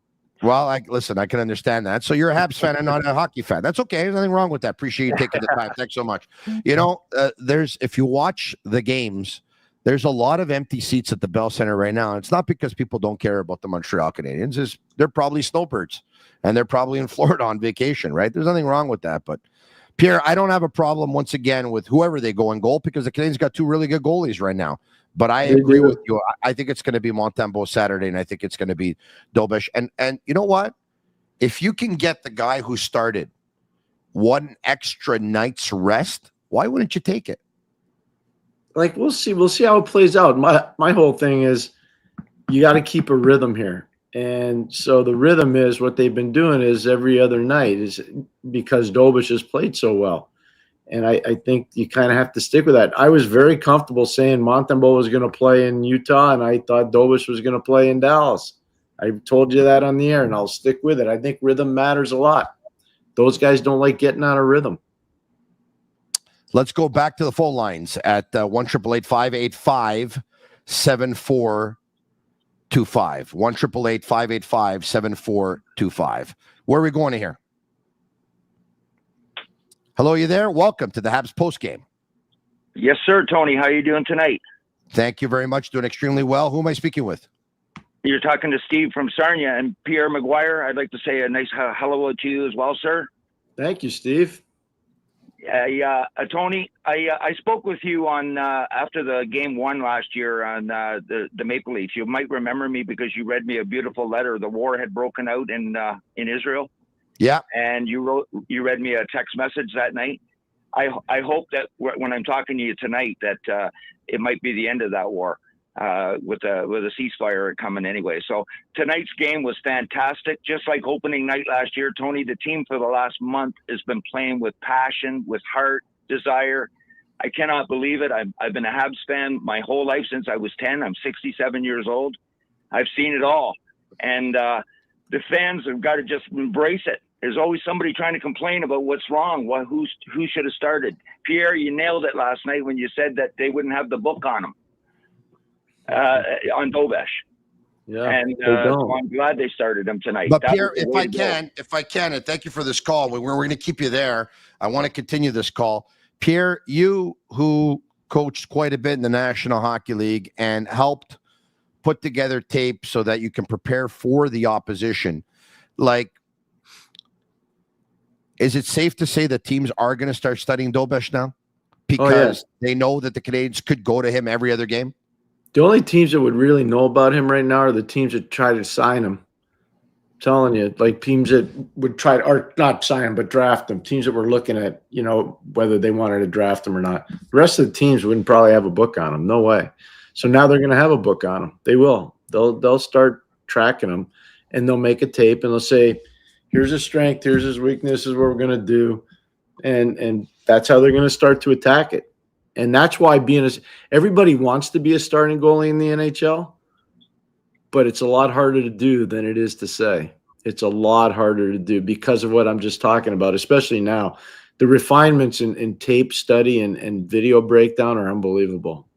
Well, listen, I can understand that. So you're a Habs fan and not a hockey fan. That's okay. There's nothing wrong with that. Appreciate you taking the time. Thanks so much. If you watch the games, there's a lot of empty seats at the Bell Center right now. And it's not because people don't care about the Montreal Canadiens. They're probably snowbirds, and they're probably in Florida on vacation, right? There's nothing wrong with that. But, Pierre, I don't have a problem, once again, with whoever they go in goal because the Canadiens got 2 really good goalies right now. But I agree with you. I think it's going to be Montembeault Saturday, and I think it's going to be Dobes. And you know what? If you can get the guy who started 1 extra night's rest, why wouldn't you take it? Like, we'll see how it plays out. My whole thing is you got to keep a rhythm here. And so the rhythm is what they've been doing is every other night is because Dobes has played so well. And I think you kind of have to stick with that. I was very comfortable saying Montembeault was going to play in Utah, and I thought Dobes was going to play in Dallas. I told you that on the air, and I'll stick with it. I think rhythm matters a lot. Those guys don't like getting out of rhythm. Let's go back to the phone lines at 1-888-585-7425. 1-888-585-7425. Where are we going to here? Hello, you there? Welcome to the Habs postgame. Yes, sir, Tony. How are you doing tonight? Thank you very much. Doing extremely well. Who am I speaking with? You're talking to Steve from Sarnia. And Pierre McGuire, I'd like to say a nice hello to you as well, sir. Thank you, Steve. Tony, I spoke with you on after the game 1 last year on the Maple Leafs. You might remember me because you read me a beautiful letter. The war had broken out in Israel. Yeah. And you read me a text message that night. I hope that when I'm talking to you tonight that it might be the end of that war with a ceasefire coming anyway. So tonight's game was fantastic. Just like opening night last year, Tony, the team for the last month has been playing with passion, with heart, desire. I cannot believe it. I've been a Habs fan my whole life since I was 10. I'm 67 years old. I've seen it all. And the fans have got to just embrace it. There's always somebody trying to complain about what's wrong. Who should have started? Pierre, you nailed it last night when you said that they wouldn't have the book on them, on Dobes. Yeah, and so I'm glad they started him tonight. But Pierre, if I can, and thank you for this call. We're going to keep you there. I want to continue this call. Pierre, you who coached quite a bit in the National Hockey League and helped put together tape so that you can prepare for the opposition. Like, is it safe to say that teams are going to start studying Dobes now because they know that the Canadiens could go to him every other game? The only teams that would really know about him right now are the teams that try to sign him. telling you, like teams that would try to, or not sign him, but draft him. Teams that were looking at, whether they wanted to draft him or not. The rest of the teams wouldn't probably have a book on him. No way. So now they're going to have a book on him. They will. They'll start tracking him, and they'll make a tape, and they'll say, "Here's his strength. Here's his weakness. This is what we're going to do," and that's how they're going to start to attack it. And that's why everybody wants to be a starting goalie in the NHL. But it's a lot harder to do than it is to say. It's a lot harder to do because of what I'm just talking about, especially now. The refinements in tape study and video breakdown are unbelievable.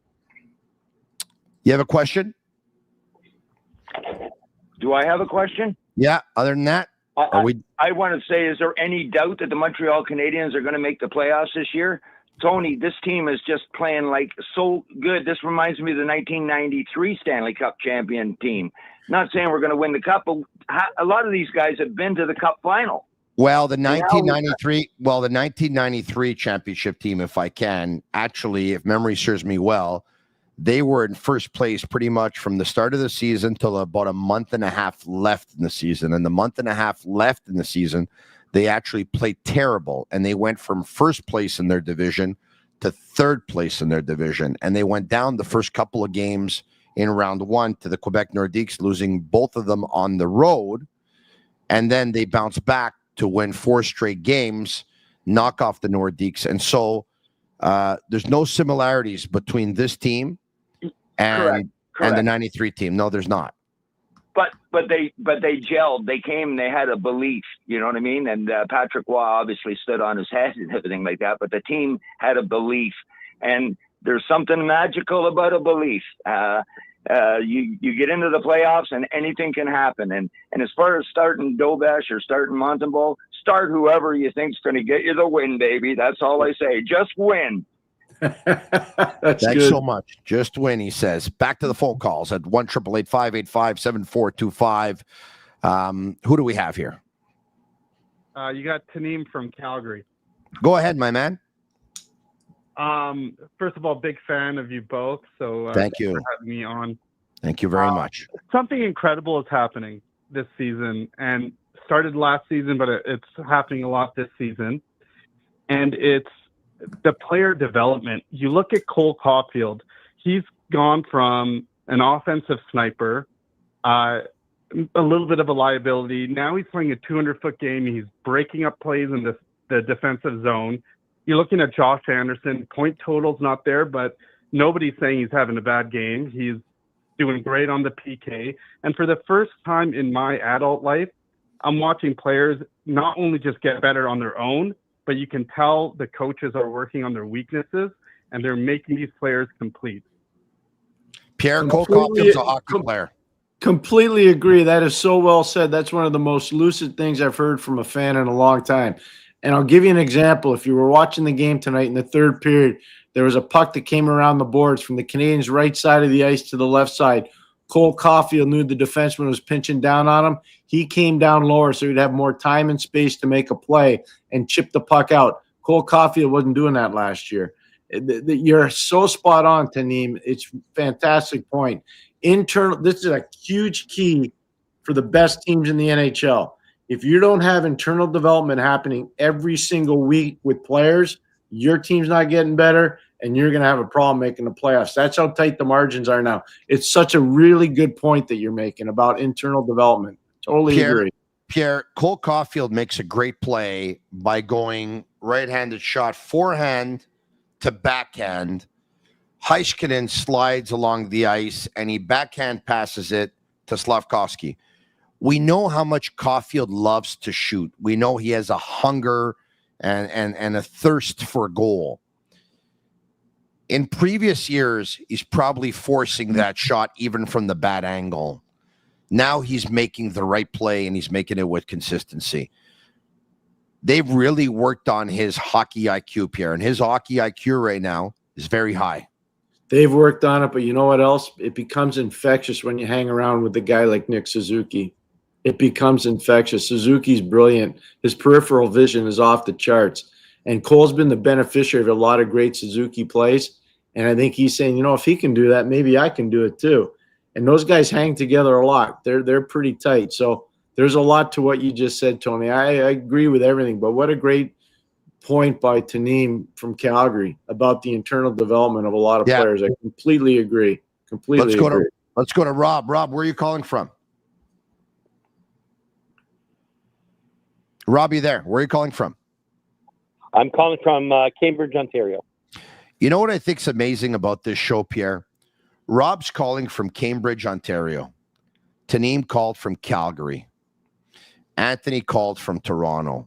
You have a question? Do I have a question? Yeah. Other than that, I want to say, is there any doubt that the Montreal Canadiens are going to make the playoffs this year? Tony, this team is just playing like so good. This reminds me of the 1993 Stanley Cup champion team. Not saying we're going to win the cup, but a lot of these guys have been to the cup final. Well, the 1993 championship team, if I can, actually, if memory serves me well, they were in first place pretty much from the start of the season till about a month and a half left in the season. And the month and a half left in the season, they actually played terrible, and they went from first place in their division to third place in their division. And they went down the first couple of games in round one to the Quebec Nordiques, losing both of them on the road. And then they bounced back to win 4 straight games, knock off the Nordiques. And so there's no similarities between this team and the 93 team. No, there's not. But they gelled. They came. They had a belief. You know what I mean? And Patrick Waugh obviously stood on his head and everything like that. But the team had a belief, and there's something magical about a belief. You get into the playoffs, and anything can happen. And as far as starting Dobes or starting Montembeault, start whoever you think's going to get you the win, baby. That's all I say. Just win. Thanks so much. Just win, he says. Back to the phone calls at 1-888-585-7425. Who do we have here? You got Taneem from Calgary. Go ahead, my man. First of all, big fan of you both. So thank you for having me on. Thank you very much. Something incredible is happening this season, and started last season, but it's happening a lot this season. And it's the player development. You look at Cole Caulfield, he's gone from an offensive sniper, a little bit of a liability. Now he's playing a 200-foot game. He's breaking up plays in the defensive zone. You're looking at Josh Anderson. Point total's not there, but nobody's saying he's having a bad game. He's doing great on the PK. And for the first time in my adult life, I'm watching players not only just get better on their own, but you can tell the coaches are working on their weaknesses, and they're making these players complete. Pierre, Cole Caulfield's a hockey player. Completely agree. That is so well said. That's one of the most lucid things I've heard from a fan in a long time. And I'll give you an example. If you were watching the game tonight in the third period, there was a puck that came around the boards from the Canadiens' right side of the ice to the left side. Cole Caulfield knew the defenseman was pinching down on him. He came down lower so he'd have more time and space to make a play and chip the puck out. Cole Caulfield wasn't doing that last year. You're so spot on, Taneem. It's a fantastic point. This is a huge key for the best teams in the NHL. If you don't have internal development happening every single week with players, your team's not getting better, and you're going to have a problem making the playoffs. That's how tight the margins are now. It's such a really good point that you're making about internal development. Totally agree. Pierre, Cole Caulfield makes a great play by going right-handed shot, forehand to backhand. Heiskanen slides along the ice, and he backhand passes it to Slavkovsky. We know how much Caulfield loves to shoot. We know he has a hunger and a thirst for a goal. In previous years, he's probably forcing that shot even from the bad angle. Now he's making the right play, and he's making it with consistency. They've really worked on his hockey IQ, Pierre, and his hockey IQ right now is very high. They've worked on it, but you know what else? It becomes infectious when you hang around with a guy like Nick Suzuki. It becomes infectious. Suzuki's brilliant. His peripheral vision is off the charts. And Cole's been the beneficiary of a lot of great Suzuki plays. And I think he's saying, if he can do that, maybe I can do it too. And those guys hang together a lot. They're pretty tight. So there's a lot to what you just said, Tony. I agree with everything, but what a great point by Taneem from Calgary about the internal development of a lot of players. I completely agree. Let's go to Rob. Rob, where are you calling from? Rob, you there? Where are you calling from? I'm calling from Cambridge, Ontario. You know what I think's amazing about this show, Pierre? Rob's calling from Cambridge, Ontario. Taneem called from Calgary. Anthony called from Toronto.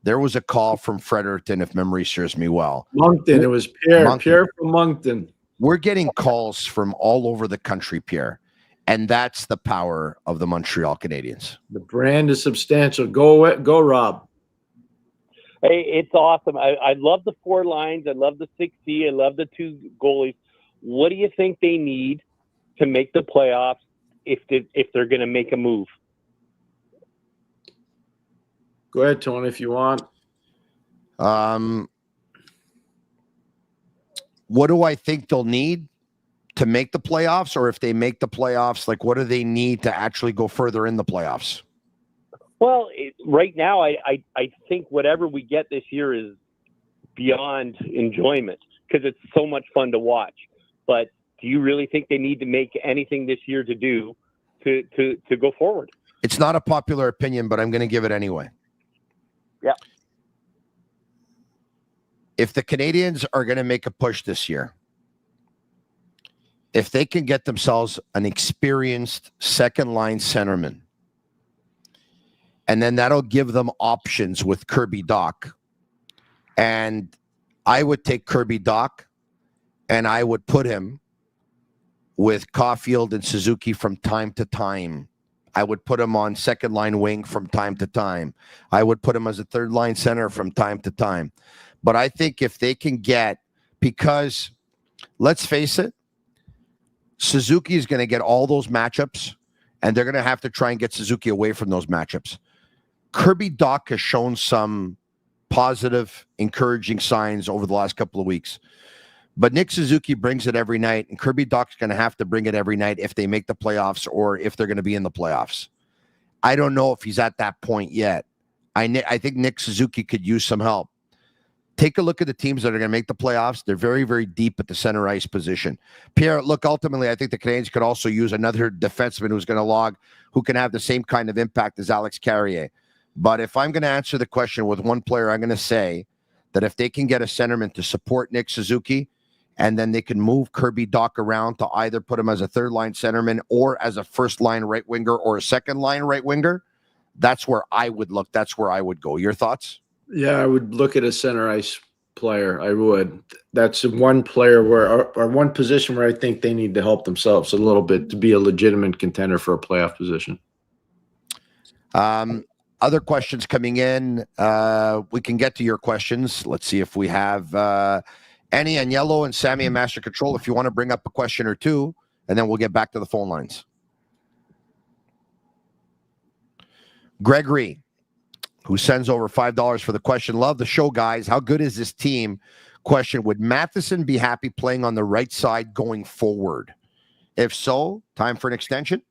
There was a call from Fredericton, if memory serves me well. Moncton. It was Pierre. Pierre from Moncton. We're getting calls from all over the country, Pierre. And that's the power of the Montreal Canadiens. The brand is substantial. Go, Rob. Hey, it's awesome. I love the 4 lines. I love the 6D. I love the 2 goalies. What do you think they need to make the playoffs if they're going to make a move? Go ahead, Tony, if you want. What do I think they'll need to make the playoffs? Or if they make the playoffs, like what do they need to actually go further in the playoffs? Well, right now, I think whatever we get this year is beyond enjoyment because it's so much fun to watch. But do you really think they need to make anything this year to do to go forward? It's not a popular opinion, but I'm going to give it anyway. Yeah. If the Canadiens are going to make a push this year, if they can get themselves an experienced second-line centerman, and then that'll give them options with Kirby Dach. And I would take Kirby Dach, and I would put him with Caulfield and Suzuki from time to time. I would put him on second-line wing from time to time. I would put him as a third-line center from time to time. But I think if they can get, because let's face it, Suzuki is going to get all those matchups, and they're going to have to try and get Suzuki away from those matchups. Kirby Dach has shown some positive, encouraging signs over the last couple of weeks. But Nick Suzuki brings it every night, and Kirby Dach's going to have to bring it every night if they make the playoffs or if they're going to be in the playoffs. I don't know if he's at that point yet. I think Nick Suzuki could use some help. Take a look at the teams that are going to make the playoffs. They're very, very deep at the center ice position. Pierre, look, ultimately, I think the Canadiens could also use another defenseman who's going to log, who can have the same kind of impact as Alex Carrier. But if I'm going to answer the question with one player, I'm going to say that if they can get a centerman to support Nick Suzuki, and then they can move Kirby Dach around to either put him as a third-line centerman or as a first-line right winger or a second-line right winger, that's where I would look. That's where I would go. Your thoughts? Yeah, I would look at a center ice player. I would. That's one player where, or one position where I think they need to help themselves a little bit to be a legitimate contender for a playoff position. Other questions coming in. We can get to your questions. Let's see if we have Annie and Yellow and Sammy and Master Control. If you want to bring up a question or two, and then we'll get back to the phone lines. Gregory, who sends over $5 for the question. Love the show, guys. How good is this team? Question, would Matheson be happy playing on the right side going forward? If so, time for an extension?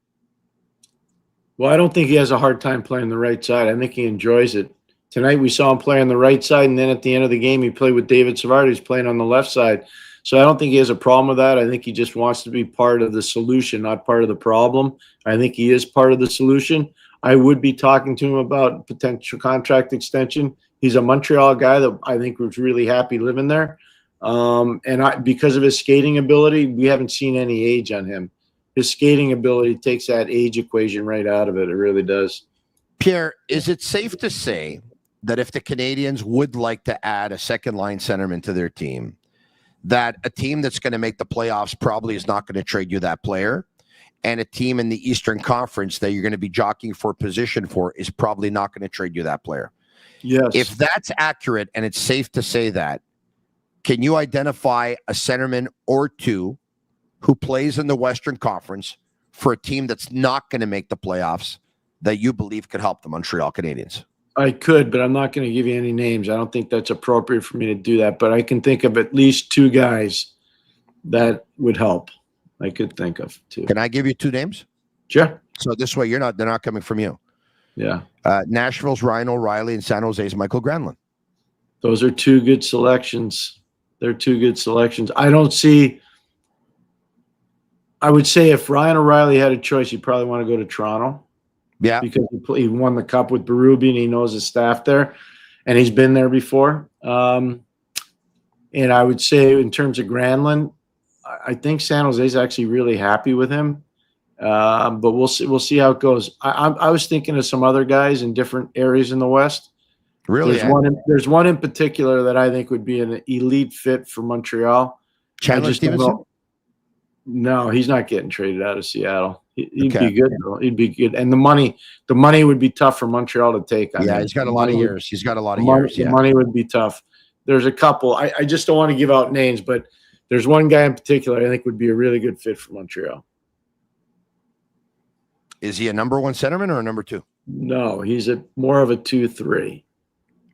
Well, I don't think he has a hard time playing the right side. I think he enjoys it. Tonight we saw him play on the right side, and then at the end of the game he played with David Savard, who's playing on the left side. So I don't think he has a problem with that. I think he just wants to be part of the solution, not part of the problem. I think he is part of the solution. I would be talking to him about potential contract extension. He's a Montreal guy that I think was really happy living there. Because of his skating ability, we haven't seen any age on him. His skating ability takes that age equation right out of it. It really does. Pierre, is it safe to say that if the Canadiens would like to add a second-line centerman to their team, that a team that's going to make the playoffs probably is not going to trade you that player, and a team in the Eastern Conference that you're going to be jockeying for position for is probably not going to trade you that player? Yes. If that's accurate and it's safe to say that, can you identify a centerman or two who plays in the Western Conference for a team that's not going to make the playoffs that you believe could help the Montreal Canadiens? I could, but I'm not going to give you any names. I don't think that's appropriate for me to do that, but I can think of at least two guys that would help. I could think of two. Can I give you two names? Sure. So this way they're not coming from you. Yeah. Nashville's Ryan O'Reilly and San Jose's Michael Granlund. Those are two good selections. They're two good selections. I would say if Ryan O'Reilly had a choice, he'd probably want to go to Toronto. Yeah. Because he won the cup with Brewed and he knows his staff there and he's been there before. And I would say in terms of Granlund, I think San Jose's actually really happy with him. But we'll see how it goes. I was thinking of some other guys in different areas in the West. Really? There's one in particular that I think would be an elite fit for Montreal. Chandler Stevenson? No, he's not getting traded out of Seattle. He'd be good though. He'd be good, and the money would be tough for Montreal to take. He's got a lot of years. The money would be tough. There's a couple. I just don't want to give out names, but there's one guy in particular I think would be a really good fit for Montreal. Is he a number one centerman or a number two? No, he's more of a 2-3.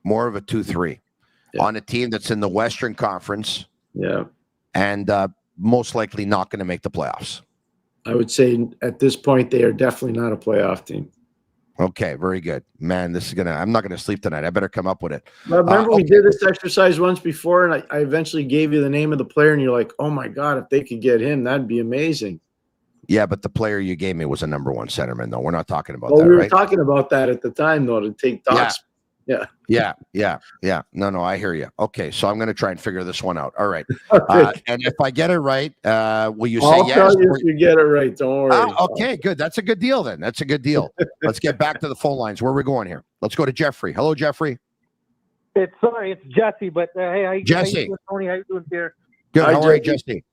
More of a 2-3 on a team that's in the Western Conference. Yeah. And most likely not going to make the playoffs. I would say at this point, they are definitely not a playoff team. Okay, very good. Man, I'm not going to sleep tonight. I better come up with it. Remember we did this exercise once before, and I eventually gave you the name of the player, and you're like, oh my God, if they could get him, that'd be amazing. Yeah, but the player you gave me was a number one centerman, though. We're not talking about that, right? We were talking about that at the time, though, to take thoughts. Yeah. No, I hear you. Okay, so I'm going to try and figure this one out. All right. And if I get it right, will you say yes? I'll tell you if you get it right. Don't worry. Okay, good. That's a good deal then. That's a good deal. Let's get back to the phone lines. Where are we going here? Let's go to Jeffrey. Hello, Jeffrey. It's Jesse, but hey, Jesse. How you doing, Tony? How you doing, Pierre? Good. How are you, Jesse?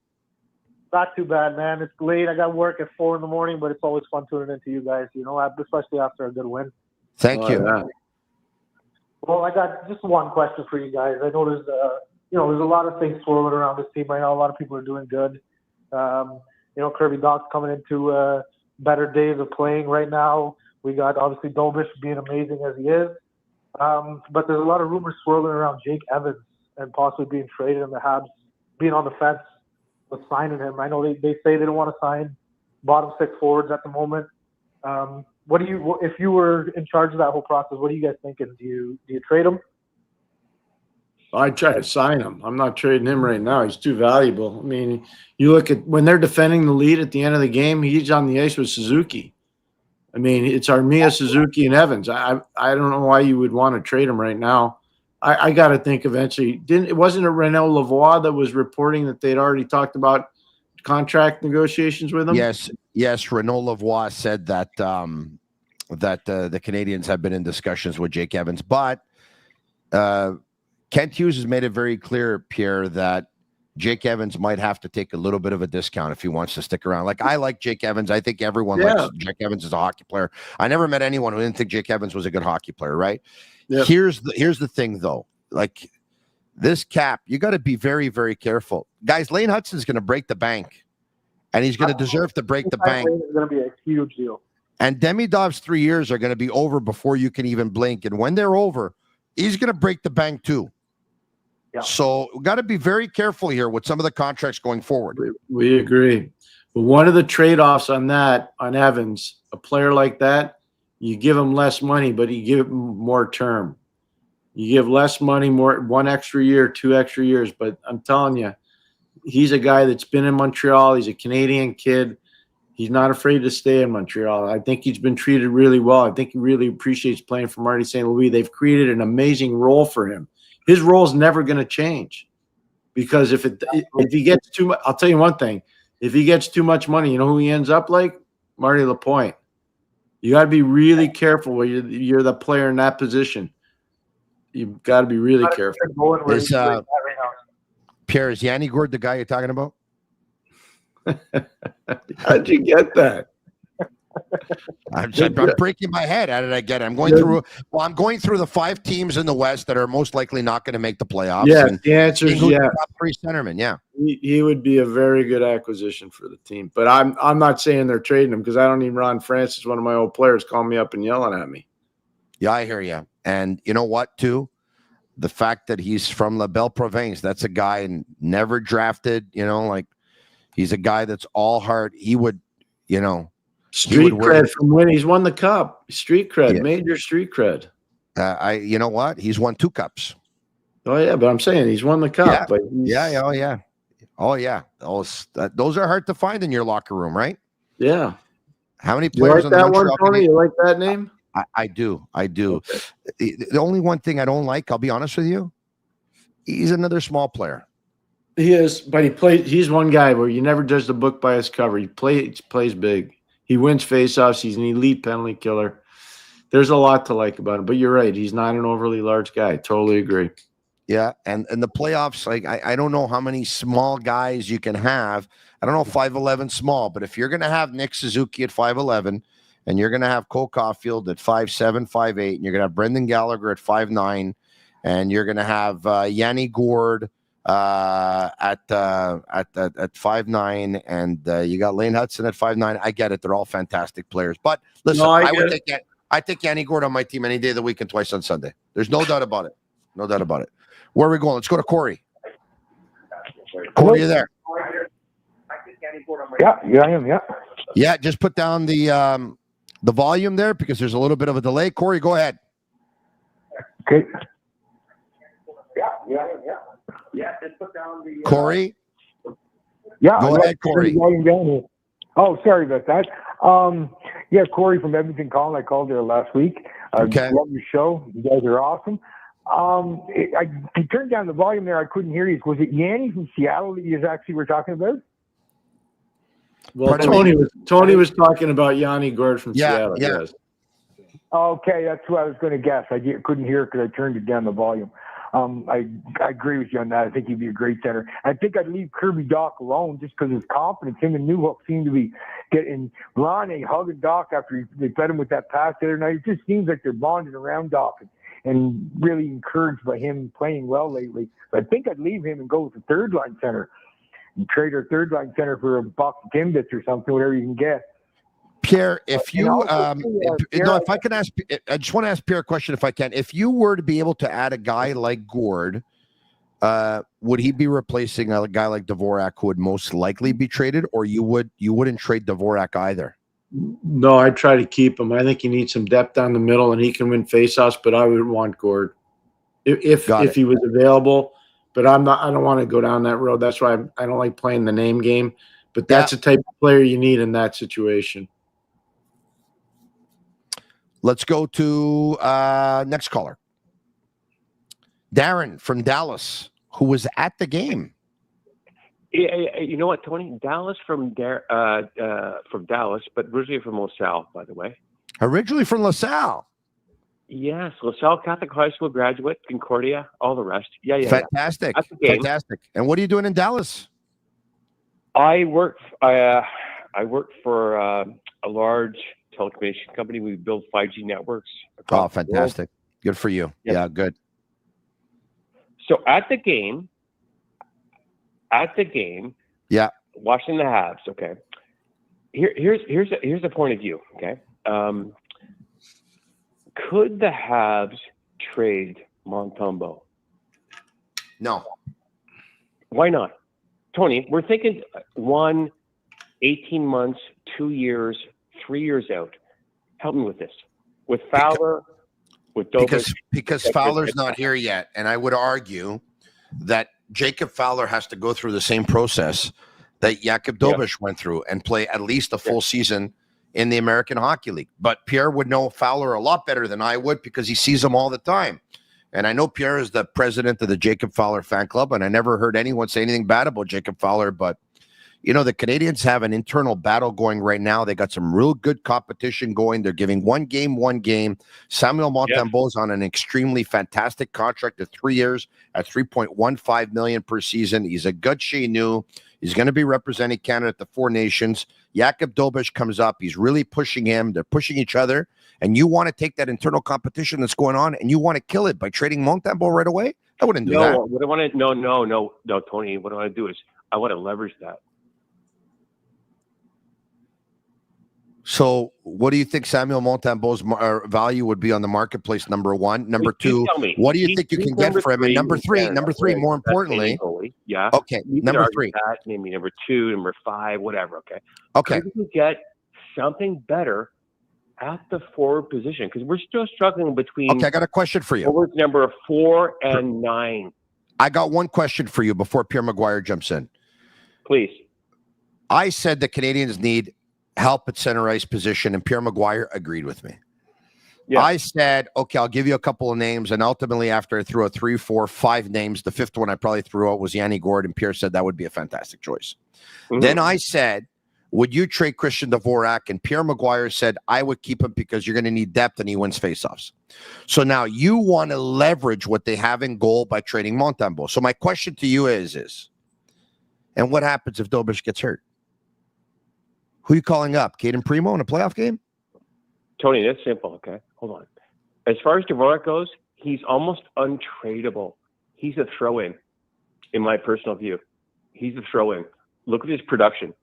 Not too bad, man. It's late. I got work at 4 a.m, but it's always fun tuning into you guys. Especially after a good win. Thank you. Yeah. Well, I got just one question for you guys. I know there's a lot of things swirling around this team right now. A lot of people are doing good. Kirby Dach's coming into better days of playing right now. We got obviously Dobes being amazing as he is, but there's a lot of rumors swirling around Jake Evans and possibly being traded, and the Habs being on the fence with signing him. I know they say they don't want to sign bottom six forwards at the moment. If you were in charge of that whole process, what are you guys thinking? Do you trade him? I'd try to sign him. I'm not trading him right now. He's too valuable. I mean, you look at when they're defending the lead at the end of the game, he's on the ice with Suzuki. I mean, it's Armia, Suzuki, and Evans. I don't know why you would want to trade him right now. I got to think eventually. It wasn't Renaud Lavoie that was reporting that they'd already talked about contract negotiations with him? Yes. Renaud Lavoie said that the Canadiens have been in discussions with Jake Evans, but Kent Hughes has made it very clear, Pierre, that Jake Evans might have to take a little bit of a discount if he wants to stick around. Like, I like Jake Evans. I think everyone likes Jake Evans as a hockey player. I never met anyone who didn't think Jake Evans was a good hockey player, right? Yep. Here's the thing, though. Like, this cap, you got to be very, very careful. Guys, Lane Hudson's going to break the bank, and he's going to deserve to break the bank. It's going to be a huge deal. And Demi Dobbs' 3 years are going to be over before you can even blink. And when they're over, he's going to break the bank too. Yeah. So we got to be very careful here with some of the contracts going forward. We agree. But one of the trade-offs on Evans, a player like that, you give him less money, but you give him more term. You give less money, more 1 extra year, 2 extra years. But I'm telling you, he's a guy that's been in Montreal. He's a Canadian kid. He's not afraid to stay in Montreal. I think he's been treated really well. I think he really appreciates playing for Marty St. Louis. They've created an amazing role for him. His role is never going to change because if he gets too much, I'll tell you one thing. If he gets too much money, you know who he ends up like? Marty Lapointe. You got to be really careful when you're the player in that position. You've got to be really careful. Pierre, is Yanni Gourde the guy you're talking about? How'd you get that? I'm breaking my head. How did I get it? I'm going through the 5 teams in the West that are most likely not going to make the playoffs. Yeah, the answer is yeah. Top 3 centerman, yeah. He would be a very good acquisition for the team. But I'm not saying they're trading him because I don't need Ron Francis, one of my old players, calling me up and yelling at me. Yeah, I hear you. And you know what, too? The fact that he's from La Belle Province, that's a guy never drafted, like he's a guy that's all heart. He would, Street cred from when he's won the cup. Street cred, major street cred. You know what? He's won 2 cups. Oh yeah, but I'm saying he's won the cup. Yeah, but oh yeah. Those are hard to find in your locker room, right? Yeah. How many You players like on the that one, Montreal Tony? Canadiens? You like that name? I do. Okay. The only one thing I don't like, I'll be honest with you, he's another small player. He is, but he's one guy where you never judge the book by his cover. He plays big. He wins faceoffs. He's an elite penalty killer. There's a lot to like about him, but you're right. He's not an overly large guy. Totally agree. Yeah, and the playoffs, like I don't know how many small guys you can have. I don't know 5'11" small, but if you're going to have Nick Suzuki at 5'11", and you're going to have Cole Caulfield at 5'7", 5'8", and you're going to have Brendan Gallagher at 5'9", and you're going to have Yanni Gourde at 5'9", and you got Lane Hudson at 5'9". I get it; they're all fantastic players. But listen, I take Yanni Gourde on my team any day of the week and twice on Sunday. There's no doubt about it. No doubt about it. Where are we going? Let's go to Corey. Corey, you there? Yeah, I am. Yeah. Yeah, just put down the volume there because there's a little bit of a delay. Corey, go ahead. Okay. Yeah, just put down the. Corey. Yeah. Go ahead, Corey. Oh, sorry about that. Yeah, Corey from Edmonton calling. I called there last week. Okay. Love your show. You guys are awesome. I turned down the volume there. I couldn't hear you. Was it Yanni from Seattle that you actually were talking about? Well, Tony was talking about Yanni Gourde from Seattle. Yeah. Yes. Okay, that's what I was going to guess. I couldn't hear it because I turned it down the volume. I agree with you on that. I think he'd be a great center. I think I'd leave Kirby Dach alone just because his confidence. Him and Newhook seem to be getting Ronnie hugging Dach after they fed him with that pass the other night. It just seems like they're bonding around Dach and really encouraged by him playing well lately. But I think I'd leave him and go with the third line center and trade our third line center for a box of Timbits or something, whatever you can get. Pierre, if you if I can ask, I just want to ask Pierre a question if I can. If you were to be able to add a guy like Gourde, would he be replacing a guy like Dvorak who would most likely be traded, or you wouldn't trade Dvorak either? No, I'd try to keep him. I think he needs some depth down the middle, and he can win faceoffs. But I would want Gourde if he was available. But I don't want to go down that road. That's why I don't like playing the name game. But that's the type of player you need in that situation. Let's go to next caller. Darren from Dallas, who was at the game. You know what, Tony? Dallas from Dallas, but originally from LaSalle, by the way. Originally from LaSalle. Yes, LaSalle Catholic High School graduate, Concordia, all the rest. Yeah. Fantastic. Fantastic. And what are you doing in Dallas? I work for a large telecommunication company. We build 5G networks. Oh, fantastic. Good for you. Yep. Yeah, good. So at the game, yeah, watching the Habs, okay. Here's a point of view, okay. Could the Habs trade Montembeault? No. Why not? Tony, we're thinking 18 months, 2 years, 3 years out. Help me with this. With Fowler, with Dobes. Because Fowler's not here yet, and I would argue that Jakub Fowler has to go through the same process that Jakub Dobes went through and play at least a full season in the American Hockey League. But Pierre would know Fowler a lot better than I would because he sees him all the time. And I know Pierre is the president of the Jakub Fowler fan club, and I never heard anyone say anything bad about Jakub Fowler. But, you know, the Canadiens have an internal battle going right now. They got some real good competition going. They're giving one game. Samuel Montembeault is on an extremely fantastic contract of 3 years at $3.15 million per season. He's a good Chenu. He's going to be representing Canada at the Four Nations. Jakub Dobes comes up. He's really pushing him. They're pushing each other. And you want to take that internal competition that's going on and you want to kill it by trading Montembeault right away? I wouldn't do that. What I want to no, Tony. What I want to do is I want to leverage that. So what do you think Samuel Montembeault's value would be on the marketplace, number one? Number two, what do you think you can get for him? And number three, more importantly. Yeah. Okay, number three. Maybe number two, number five, whatever, okay? Okay. Could you get something better at the forward position, because we're still struggling between. Okay, I got a question for you. Forward number 4 and 9. I got one question for you before Pierre McGuire jumps in. Please. I said the Canadians need help at center ice position, and Pierre McGuire agreed with me. Yeah. I said, okay, I'll give you a couple of names, and ultimately after I threw out 3, 4, 5 names, the fifth one I probably threw out was Yanni Gourde, and Pierre said that would be a fantastic choice. Mm-hmm. Then I said, would you trade Christian Dvorak? And Pierre McGuire said, I would keep him because you're going to need depth and he wins faceoffs. So now you want to leverage what they have in goal by trading Montembeault. So my question to you is, and what happens if Dobes gets hurt? Who are you calling up? Caden Primo in a playoff game? Tony, that's simple, okay? Hold on. As far as Dvorak goes, he's almost untradeable. He's a throw-in my personal view. He's a throw-in. Look at his production.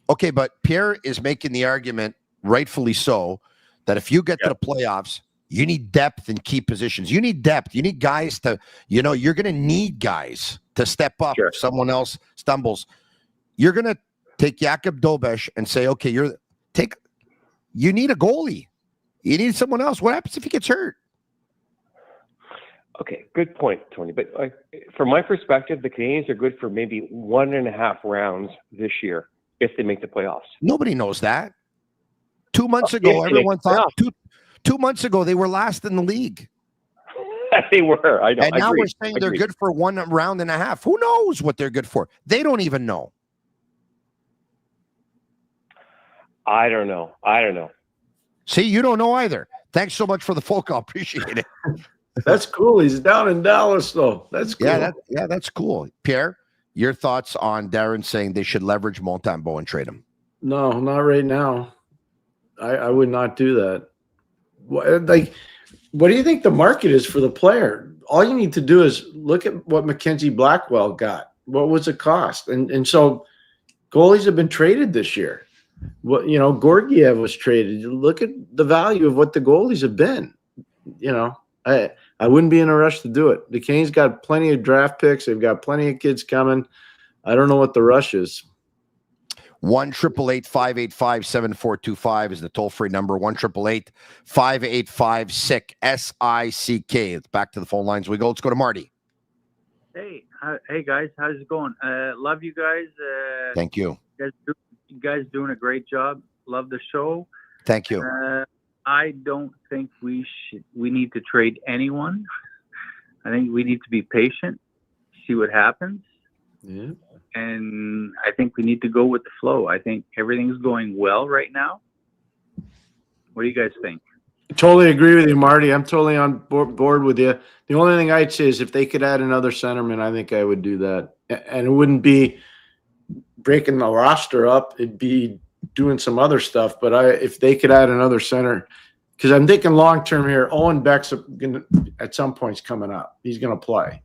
Okay, but Pierre is making the argument, rightfully so, that if you get to the playoffs, you need depth in key positions. You need depth. You need guys to, you're going to need guys to step up if someone else stumbles. You're going to take Jakub Dobes and say, okay, you need a goalie. You need someone else. What happens if he gets hurt? Okay, good point, Tony. But from my perspective, the Canadiens are good for maybe 1.5 rounds this year if they make the playoffs. Nobody knows that. 2 months ago, everyone thought 2 months ago they were last in the league. They were. I know. And now we're saying they're good for 1 round and a half. Who knows what they're good for? They don't even know. I don't know. See, you don't know either. Thanks so much for the phone call. Appreciate it. That's cool. He's down in Dallas, though. That's cool. Yeah, that's cool. Pierre, your thoughts on Darren saying they should leverage Montembeault and trade him? No, not right now. I would not do that. What do you think the market is for the player? All you need to do is look at what Mackenzie Blackwell got. What was the cost? And so goalies have been traded this year. Georgiev was traded. Look at the value of what the goalies have been. I wouldn't be in a rush to do it. The Canes got plenty of draft picks. They've got plenty of kids coming. I don't know what the rush is. 1-888-585-7425 is the toll-free number. 1-888-585-SICK, S-I-C-K. Back to the phone lines we go. Let's go to Marty. Hey guys, how's it going? Love you guys. Thank you. You guys doing a great job. Love the show. Thank you. I don't think we need to trade anyone. I think we need to be patient, see what happens. Yeah. And I think we need to go with the flow. I think everything's going well right now. What do you guys think? Totally agree with you, Marty. I'm totally on board with you. The only thing I'd say is if they could add another centerman, I think I would do that. And it wouldn't be breaking the roster up. It'd be doing some other stuff. But if they could add another center, because I'm thinking long term here, Owen Beck's at some point's coming up. He's going to play.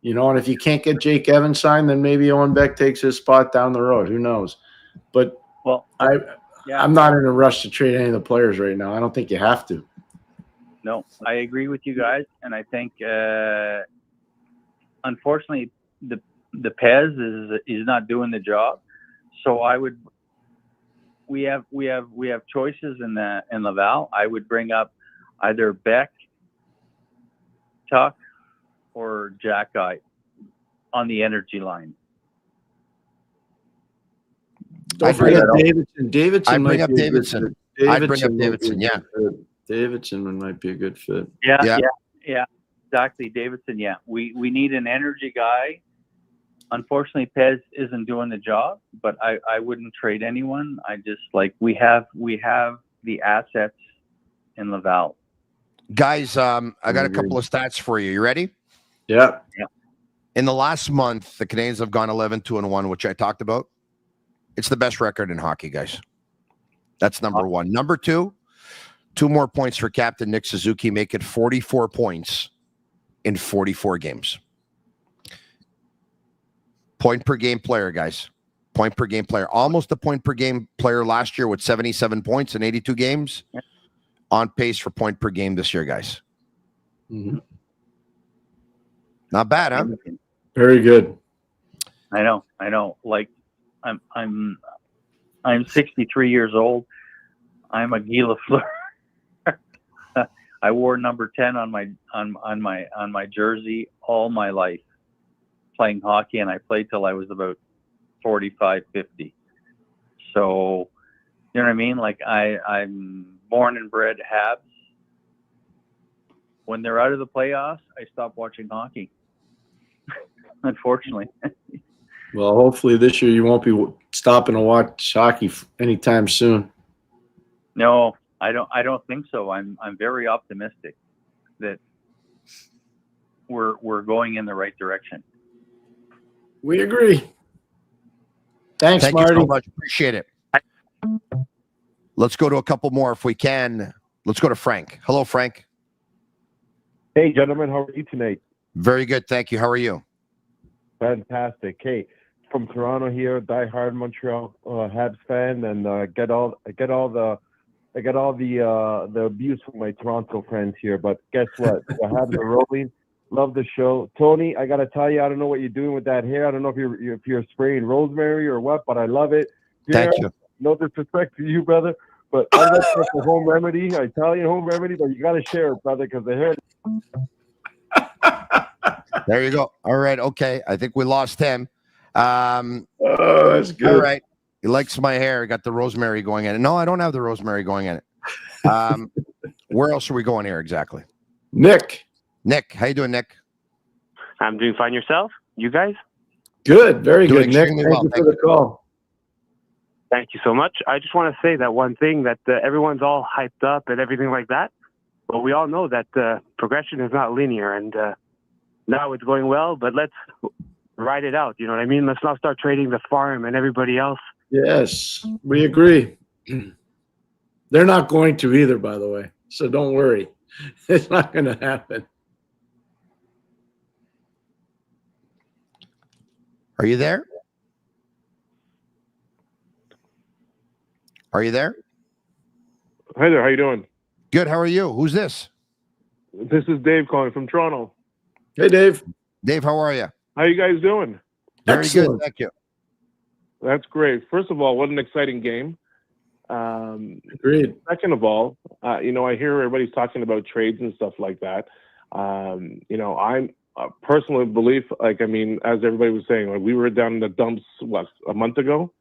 And if you can't get Jake Evans signed, then maybe Owen Beck takes his spot down the road. Who knows? But I'm not in a rush to trade any of the players right now. I don't think you have to. No, I agree with you guys, and I think unfortunately the Pez is not doing the job. So we have choices in Laval. I would bring up either Beck, Tuck, or Jack Guy on the energy line. Don't forget Davidson. I'd bring up Davidson. Yeah. Davidson might be a good fit. Yeah. Exactly, Davidson. Yeah, we need an energy guy. Unfortunately, Pez isn't doing the job, but I wouldn't trade anyone. I just we have the assets in Laval. Guys, I got a couple of stats for you. You ready? Yeah. In the last month, the Canadiens have gone 11-2-1, which I talked about. It's the best record in hockey, guys. That's number one. Number two more points for captain Nick Suzuki, make it 44 points in 44 games. Point per game player, guys. Point per game player. Almost a point per game player last year with 77 points in 82 games. On pace for point per game this year, guys. Mm-hmm. Not bad, huh? Very good. I know. I'm 63 years old. I'm a Guy Lafleur. I wore number 10 on my jersey all my life playing hockey, and I played till I was about 45, 50. So, you know what I mean? Like I'm born and bred Habs. When they're out of the playoffs, I stop watching hockey. Unfortunately. Well, hopefully this year you won't be stopping to watch hockey anytime soon. No, I don't think so. I'm very optimistic that we're going in the right direction. We agree. Thanks, Thank Marty. you so much. Appreciate it. Let's go to a couple more if we can. Let's go to Frank. Hello, Frank. Hey, gentlemen. How are you tonight? Very good. Thank you. How are you? Fantastic. Hey, from Toronto here, diehard Montreal Habs fan, and I get all the abuse from my Toronto friends here. But guess what? The Habs are rolling. Love the show, Tony. I gotta tell you, I don't know what you're doing with that hair. I don't know if you're spraying rosemary or what, but I love it. Thank you. No disrespect to you, brother, but I like the home remedy, Italian home remedy. But you gotta share it, brother, because the hair. There you go. All right. Okay. I think we lost him. Oh, that's good. All right. He likes my hair. Got the rosemary going in it. No, I don't have the rosemary going in it. Where else are we going here exactly? Nick. Nick, how you doing, Nick? I'm doing fine. Yourself? You guys? Good. Very Doing good, Nick. extremely Thank well. you Thank for the call. Thank you so much. I just want to say that one thing that everyone's all hyped up and everything like that. But we all know that progression is not linear, and now it's going well, but let's ride it out. You know what I mean? Let's not start trading the farm and everybody else. Yes, we agree. They're not going to either, by the way. So don't worry. It's not going to happen. Are you there? Are you there? Hi there. How you doing? Good. How are you? Who's this? This is Dave calling from Toronto. Hey, Dave. Dave, how are you? How you guys doing? Very Excellent. good. Thank you. That's great. First of all, what an exciting game. Agreed. Second of all, I hear everybody's talking about trades and stuff like that. I'm personally believe, as everybody was saying, we were down in the dumps, a month ago?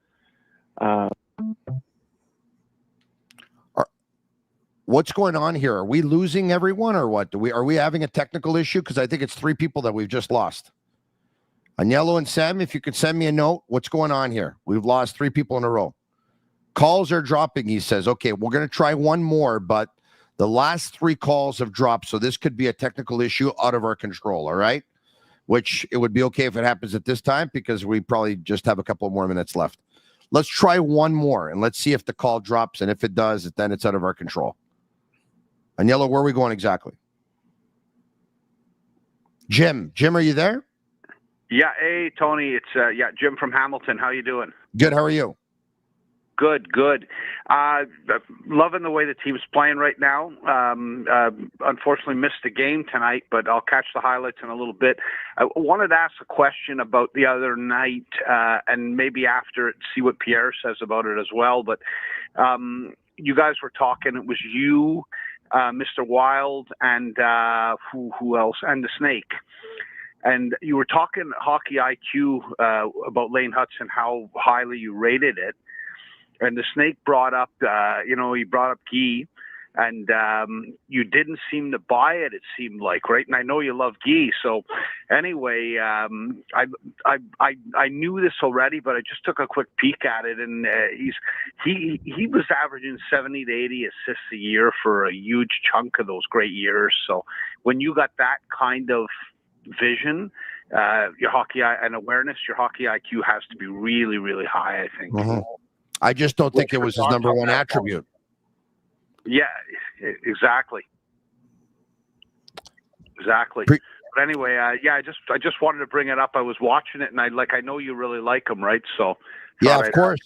What's going on here? Are we losing everyone or what? Are we having a technical issue? Because I think it's 3 people that we've just lost. Agnello and Sam, if you could send me a note, what's going on here? We've lost 3 people in a row. Calls are dropping, he says. Okay, we're going to try one more, but the last 3 calls have dropped, so this could be a technical issue out of our control, all right? Which it would be okay if it happens at this time because we probably just have a couple more minutes left. Let's try one more, and let's see if the call drops, and if it does, then it's out of our control. Agnello, where are we going exactly? Jim, are you there? Yeah, hey, Tony, it's Jim from Hamilton. How you doing? Good, how are you? Good. Loving the way the team's playing right now. Unfortunately missed the game tonight, but I'll catch the highlights in a little bit. I wanted to ask a question about the other night, and maybe after it, see what Pierre says about it as well. But you guys were talking, it was you, Mr. Wild, and who else? And the Snake. And you were talking hockey IQ about Lane Hudson, how highly you rated it. And the Snake brought up, he brought up Guy, and you didn't seem to buy it. It seemed like, right? And I know you love Guy, so anyway, I knew this already, but I just took a quick peek at it, and he was averaging 70 to 80 assists a year for a huge chunk of those great years. So when you got that kind of vision, your hockey and awareness, your hockey IQ has to be really, really high, I think. Mm-hmm. I just don't think it was his number one attribute. Yeah, exactly. But anyway, I just wanted to bring it up. I was watching it, and I know you really like him, right? So yeah, of course.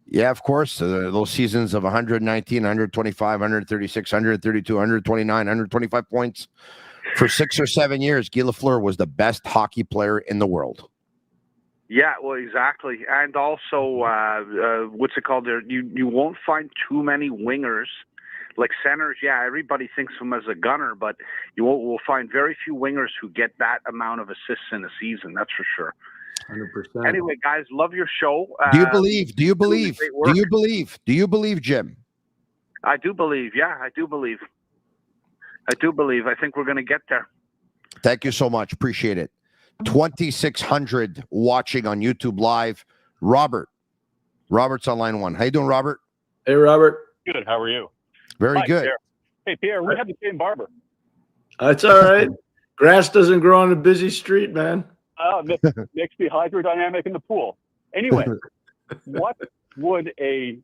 Yeah, of course. Those seasons of 119, 125, 136, 132, 129, 125 points for 6 or 7 years. Guy Lafleur was the best hockey player in the world. Yeah, well, exactly. And also, what's it called there? You won't find too many wingers. Like centers, yeah, everybody thinks of him as a gunner, but will find very few wingers who get that amount of assists in a season. That's for sure. 100%. Anyway, guys, love your show. Do you believe? Do you doing believe? great Do work. you believe? Do you believe, Jim? I do believe. Yeah, I do believe. I do believe. I think we're going to get there. Thank you so much. Appreciate it. 2,600 watching on YouTube Live. Robert's on line 1. How you doing, Robert? Hey, Robert. Good. How are you? Very Hi, good. Pierre. Hey, Pierre, we have the same barber. That's all right. Grass doesn't grow on a busy street, man. Makes the hydrodynamic in the pool. Anyway, what would a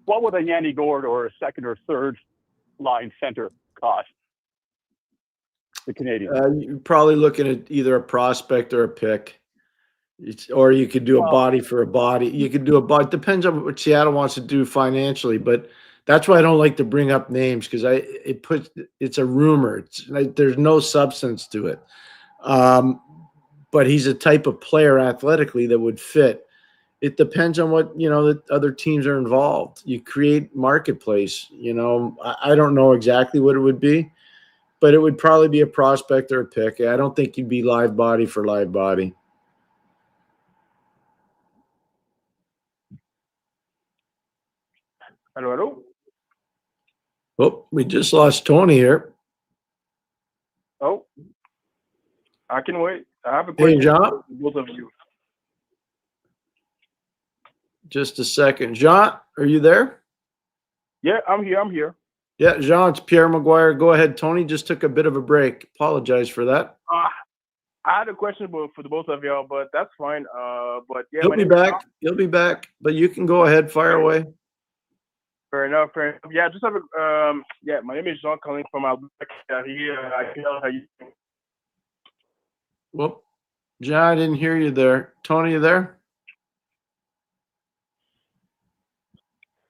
Yanni Gourde or a second or third line center cost the Canadiens? You're probably looking at either a prospect or a pick. Or you could do a body for a body. You could do a body. Depends on what Seattle wants to do financially, but that's why I don't like to bring up names because it's a rumor. There's no substance to it. But he's a type of player athletically that would fit. It depends on what the other teams are involved. You create marketplace. I don't know exactly what it would be, but it would probably be a prospect or a pick. I don't think you'd be live body for live body. Hello. Oh, we just lost Tony here. Oh, I can wait. I have a Hey, question Jean. for both of you. Just a second. Jean, are you there? Yeah, I'm here. Yeah, Jean, it's Pierre McGuire. Go ahead. Tony just took a bit of a break. Apologize for that. I had a question for the both of y'all, but that's fine. But yeah, He'll be back. He'll be back. But you can go ahead. Fire away. Fair enough. Yeah, just have a my name is Jean calling from Alberta. I can tell how you. Whoop. John, I didn't hear you there. Tony, you there?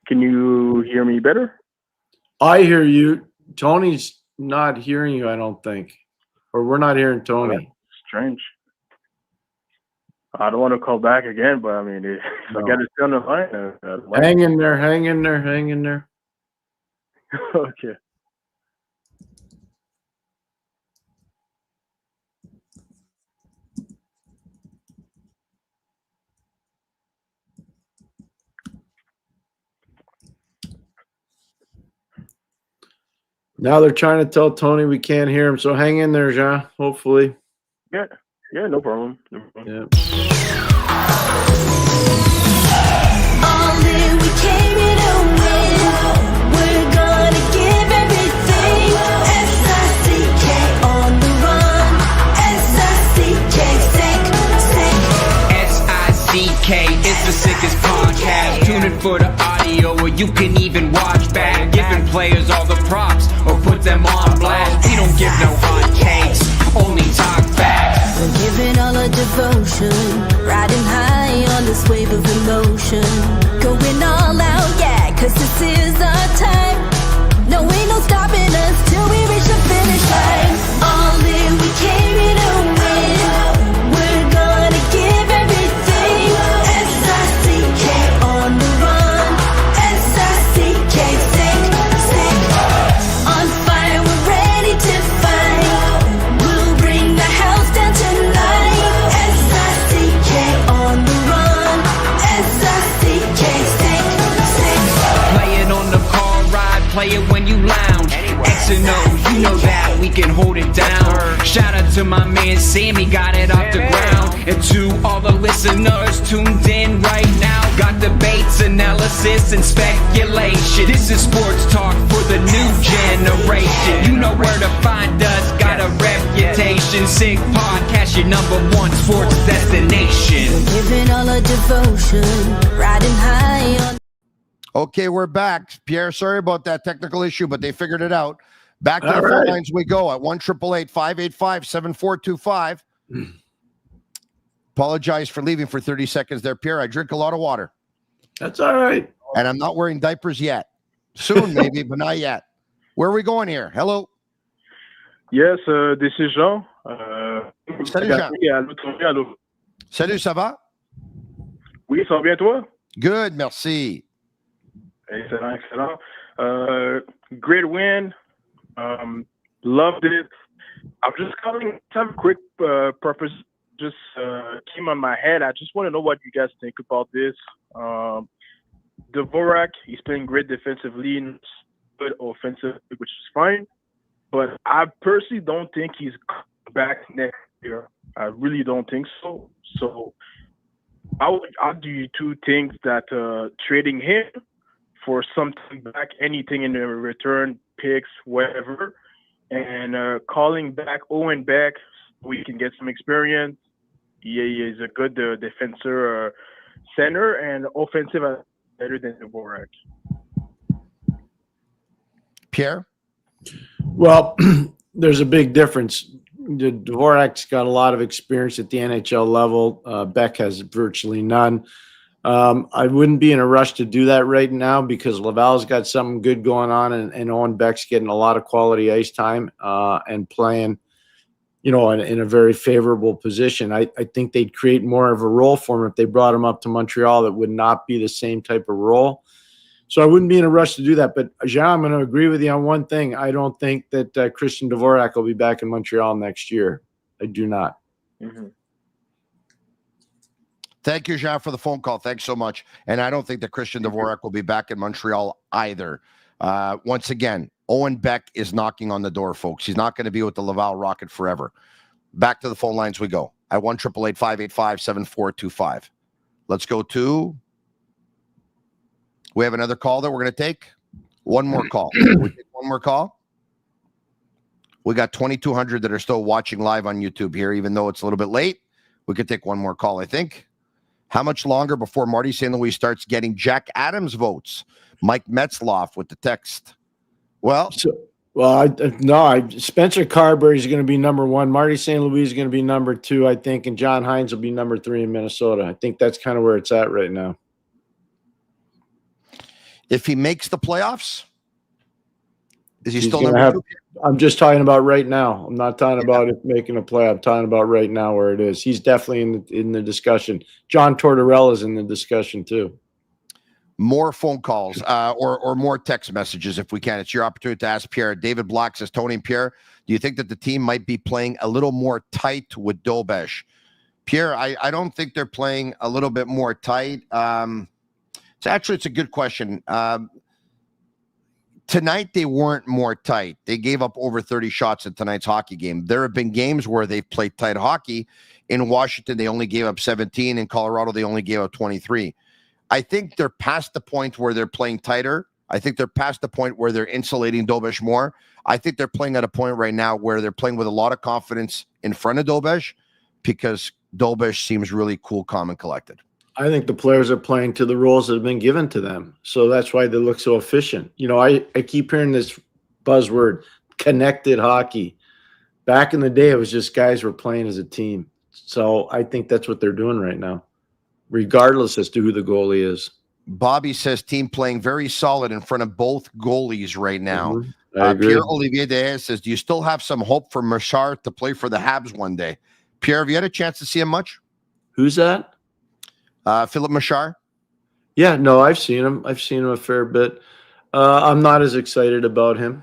Can you hear me better? I hear you. Tony's not hearing you, I don't think. Or we're not hearing Tony. Strange. I don't want to call back again, but I mean, if I get it on the line, Hang in there. Hang in there. Hang in there. Okay. Now they're trying to tell Tony we can't hear him, so hang in there, Jean, hopefully. Yeah, no problem. Yeah. All in, we came here to win. We're gonna give everything. S-I-C-K on the run. S-I-C-K, sick. S-I-C-K is the sickest podcast. Tune in for the audio, or you can even watch back. Giving players all the props, or put them on blast. We don't give no hot takes, only talk facts. We're giving all our devotion, riding high on this wave of emotion. Going all out, yeah, cause this is our time. No, ain't no stopping us till we reach the finish line. All in, we came here to win. We're gonna give everything. S-I-C-K on the run. S-I-C-K, sick. On fire, we're ready to fight. We'll bring the house down tonight. S-I-C-K on the run. S-I-C-K, sick. Play it on the car ride, play it when you lounge. X and O, you know that we can hold it down. Shout out to my man Sammy, got it off the ground. And to all the listeners tuned in right now. Got debates, analysis, and speculation. This is sports talk for the new generation. You know where to find us, got a reputation. Sick podcast, your #1 sports destination. We're giving all our devotion, riding high on. Okay, we're back. Pierre, sorry about that technical issue, but they figured it out. Back to All the phone right. lines we go at 1-888-585-7425. Apologize for leaving for 30 seconds there, Pierre. I drink a lot of water. That's all right. And I'm not wearing diapers yet. Soon, maybe, but not yet. Where are we going here? Hello? Yes, this is Jean. Salut, Jean. Allô. Salut, ça va? Oui, ça va bien, toi? Good, merci. Excellent, excellent. Great win. Loved it. I'm just calling to have a quick purpose. Just came on my head. I just want to know what you guys think about this. Dvorak, he's playing great defensively and good offensively, which is fine. But I personally don't think he's back next year. I really don't think so. So how do you two think that trading him for something back, anything in the return, picks, whatever, and calling back Owen Beck so we can get some experience? He is a good defender, center, and offensive better than Dvorak. Pierre? Well, there's a big difference. Dvorak's got a lot of experience at the NHL level. Beck has virtually none. I wouldn't be in a rush to do that right now because Laval's got something good going on, and Owen Beck's getting a lot of quality ice time and playing, in a very favorable position. I think they'd create more of a role for him if they brought him up to Montreal. That would not be the same type of role. So I wouldn't be in a rush to do that. But, Jean, I'm going to agree with you on one thing. I don't think that Christian Dvorak will be back in Montreal next year. I do not. Mm-hmm. Thank you, Jean, for the phone call. Thanks so much. And I don't think that Christian Dvorak will be back in Montreal either. Once again, Owen Beck is knocking on the door, folks. He's not going to be with the Laval Rocket forever. Back to the phone lines we go. At 1-888-585-7425. Let's go to... We have another call that we're going to take. One more call. We take one more call. We got 2,200 that are still watching live on YouTube here, even though it's a little bit late. We could take one more call, I think. How much longer before Marty St. Louis starts getting Jack Adams votes? Mike Metzloff with the text. Well, Spencer Carberry is going to be number one. Marty St. Louis is going to be number two, I think, and John Hines will be number three in Minnesota. I think that's kind of where it's at right now. If he makes the playoffs, is he still number two? I'm just talking about right now. I'm not talking about it making a play. I'm talking about right now where it is. He's definitely in the discussion. John Tortorella's in the discussion too. More phone calls or more text messages if we can. It's your opportunity to ask Pierre. David Black says, Tony and Pierre, do you think that the team might be playing a little more tight with Dobes? Pierre, I don't think they're playing a little bit more tight. It's a good question. Tonight, they weren't more tight. They gave up over 30 shots in tonight's hockey game. There have been games where they've played tight hockey. In Washington, they only gave up 17. In Colorado, they only gave up 23. I think they're past the point where they're playing tighter. I think they're past the point where they're insulating Dobes more. I think they're playing at a point right now where they're playing with a lot of confidence in front of Dobes because Dobes seems really cool, calm, and collected. I think the players are playing to the roles that have been given to them. So that's why they look so efficient. I keep hearing this buzzword, connected hockey. Back in the day, it was just guys were playing as a team. So I think that's what they're doing right now, regardless as to who the goalie is. Bobby says team playing very solid in front of both goalies right now. Mm-hmm. I agree. Pierre-Olivier Dehaes says, do you still have some hope for Machard to play for the Habs one day? Pierre, have you had a chance to see him much? Who's that? Philip Machard? Yeah, no, I've seen him. I've seen him a fair bit. I'm not as excited about him.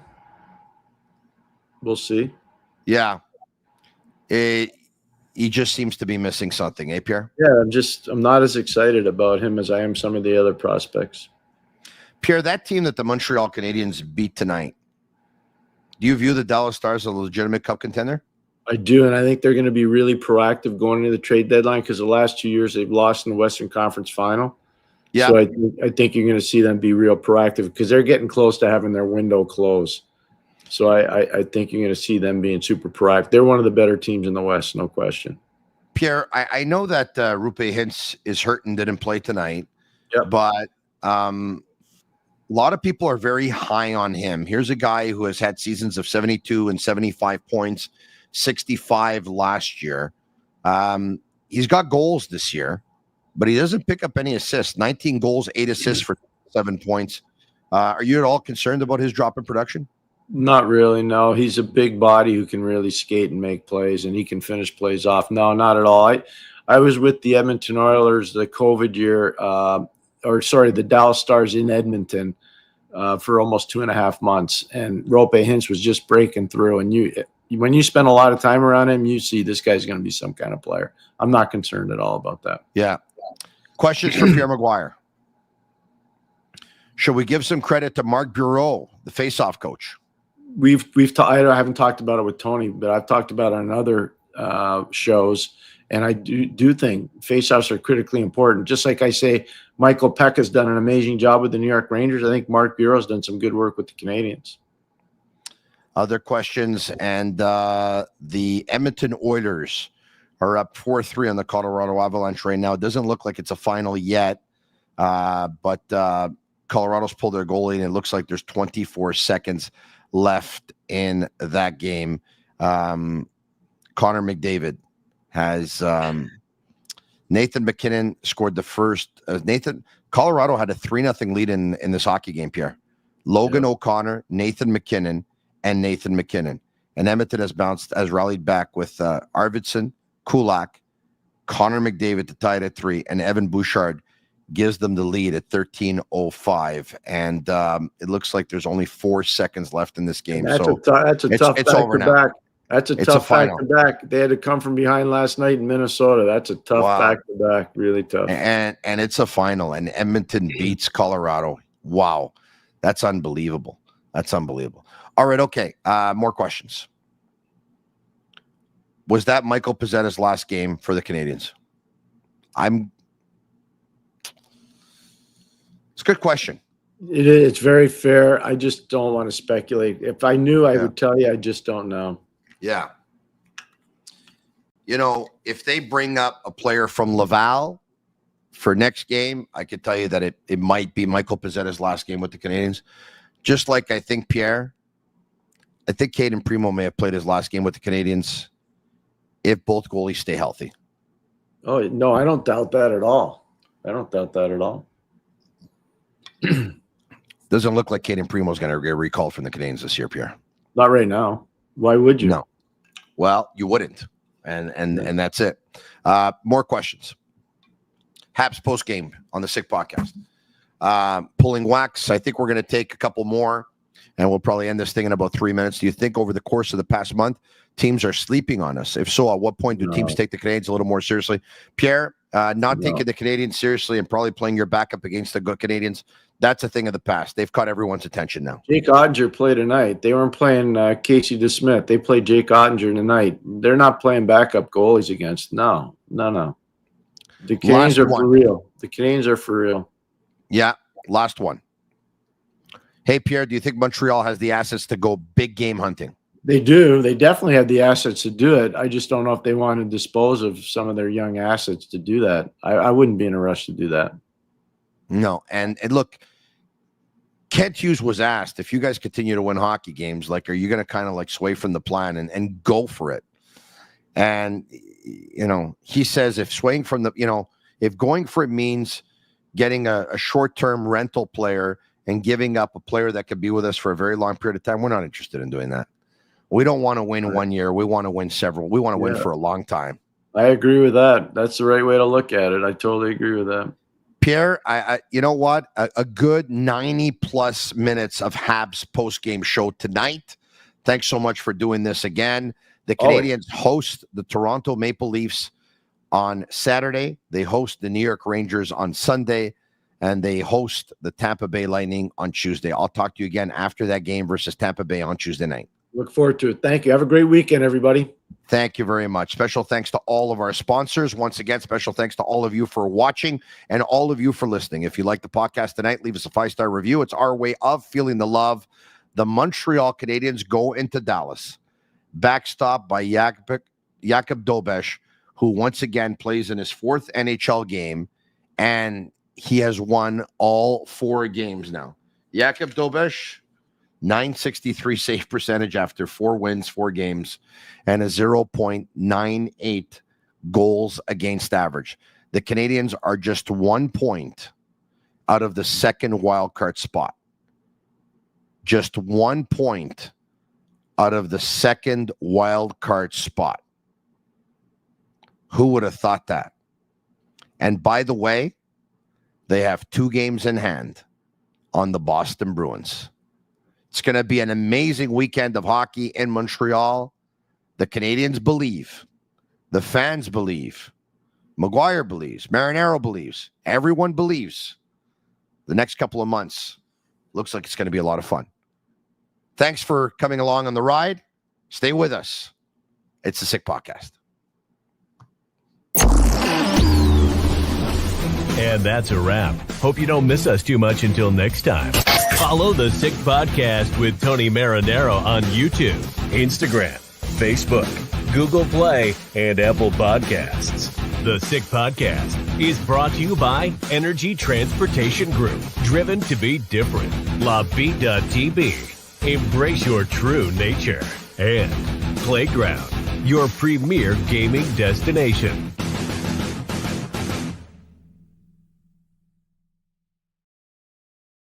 We'll see. Yeah. He just seems to be missing something, eh, Pierre? Yeah, I'm not as excited about him as I am some of the other prospects. Pierre, that team that the Montreal Canadiens beat tonight, do you view the Dallas Stars as a legitimate cup contender? I do, and I think they're going to be really proactive going into the trade deadline because the last 2 years they've lost in the Western Conference Final. Yeah. So I think you're going to see them be real proactive because they're getting close to having their window close. So I think you're going to see them being super proactive. They're one of the better teams in the West, no question. Pierre, I know that Rupe Hintz is hurt and didn't play tonight, but a lot of people are very high on him. Here's a guy who has had seasons of 72 and 75 points, 65 last year. He's got goals this year, but he doesn't pick up any assists. 19 goals, 8 assists for 7 points. Are you at all concerned about his drop in production? Not really, no. He's a big body who can really skate and make plays, and he can finish plays off. No, not at all. I was with the Edmonton Oilers the COVID year, the Dallas Stars in Edmonton for almost 2.5 months, and Rope Hintz was just breaking through. And when you spend a lot of time around him, you see this guy's going to be some kind of player. I'm not concerned at all about that. Yeah. Questions for Pierre McGuire. Should we give some credit to Marc Bureau, the face-off coach? I haven't talked about it with Tony, but I've talked about it on other shows, and I do think face-offs are critically important. Just like I say, Michael Peck has done an amazing job with the New York Rangers. I think Marc Bureau's done some good work with the Canadiens. Other questions, and the Edmonton Oilers are up 4-3 on the Colorado Avalanche right now. It doesn't look like it's a final yet, but Colorado's pulled their goalie, and it looks like there's 24 seconds left in that game. Connor McDavid has Nathan MacKinnon scored the first. Colorado had a 3-0 lead in this hockey game, Pierre. Logan O'Connor, Nathan MacKinnon, and Nathan MacKinnon. And Edmonton has rallied back with Arvidsson, Kulak, Connor McDavid to tie it at 3, and Evan Bouchard gives them the lead at 13:05. And it looks like there's only 4 seconds left in this game. That's so a tough back-to-back. That's a tough back-to-back. They had to come from behind last night in Minnesota. That's a tough back-to-back, really tough. And it's a final, and Edmonton beats Colorado. Wow, that's unbelievable. That's unbelievable. All right, okay. More questions. Was that Michael Pezzetta's last game for the Canadiens? It's a good question. It's very fair. I just don't want to speculate. If I knew, I would tell you. I just don't know. Yeah. You know, if they bring up a player from Laval for next game, I could tell you that it might be Michael Pezzetta's last game with the Canadiens. Just like I think Caden Primo may have played his last game with the Canadiens if both goalies stay healthy. Oh, no, I don't doubt that at all. Doesn't look like Caden Primo is going to get recalled from the Canadiens this year, Pierre. Not right now. Why would you? No. Well, you wouldn't. And that's it. More questions. Habs post game on the Sick Podcast. Pulling wax. I think we're going to take a couple more, and we'll probably end this thing in about 3 minutes. Do you think over the course of the past month, teams are sleeping on us? If so, at what point do teams take the Canadiens a little more seriously? Pierre, taking the Canadiens seriously and probably playing your backup against the good Canadiens, that's a thing of the past. They've caught everyone's attention now. Jake Ottinger played tonight. They weren't playing Casey DeSmith. They played Jake Ottinger tonight. They're not playing backup goalies against. No. The Canadiens are for real. The Canadiens are for real. Yeah, last one. Hey, Pierre, do you think Montreal has the assets to go big game hunting? They do. They definitely have the assets to do it. I just don't know if they want to dispose of some of their young assets to do that. I wouldn't be in a rush to do that. No. And look, Kent Hughes was asked, if you guys continue to win hockey games, like, are you going to kind of like sway from the plan and go for it? And, he says if swaying from if going for it means getting a short-term rental player and giving up a player that could be with us for a very long period of time, we're not interested in doing that. We don't want to win 1 year. We want to win several. We want to win for a long time. I agree with that. That's the right way to look at it. I totally agree with that. Pierre, you know what? A good 90-plus minutes of Habs post-game show tonight. Thanks so much for doing this again. The Canadiens host the Toronto Maple Leafs on Saturday. They host the New York Rangers on Sunday, and they host the Tampa Bay Lightning on Tuesday. I'll talk to you again after that game versus Tampa Bay on Tuesday night. Look forward to it. Thank you. Have a great weekend, everybody. Thank you very much. Special thanks to all of our sponsors. Once again, special thanks to all of you for watching and all of you for listening. If you like the podcast tonight, leave us a 5-star review. It's our way of feeling the love. The Montreal Canadiens go into Dallas, backstop by Jakub Dobes, who once again plays in his 4th NHL game, and he has won all 4 games now. Jakub Dobes, .963 save percentage after 4 wins, 4 games, and a 0.98 goals against average. The Canadiens are just 1 point out of the second wild card spot. Just 1 point out of the second wild card spot. Who would have thought that? And by the way, they have 2 games in hand on the Boston Bruins. It's going to be an amazing weekend of hockey in Montreal. The Canadiens believe. The fans believe. McGuire believes. Marinaro believes. Everyone believes. The next couple of months looks like it's going to be a lot of fun. Thanks for coming along on the ride. Stay with us. It's the Sick Podcast. And that's a wrap. Hope you don't miss us too much until next time. Follow the Sick Podcast with Tony Marinaro on YouTube, Instagram, Facebook, Google Play, and Apple Podcasts. The Sick Podcast is brought to you by Energy Transportation Group, driven to be different. LaBita.tb, embrace your true nature. And Playground, your premier gaming destination.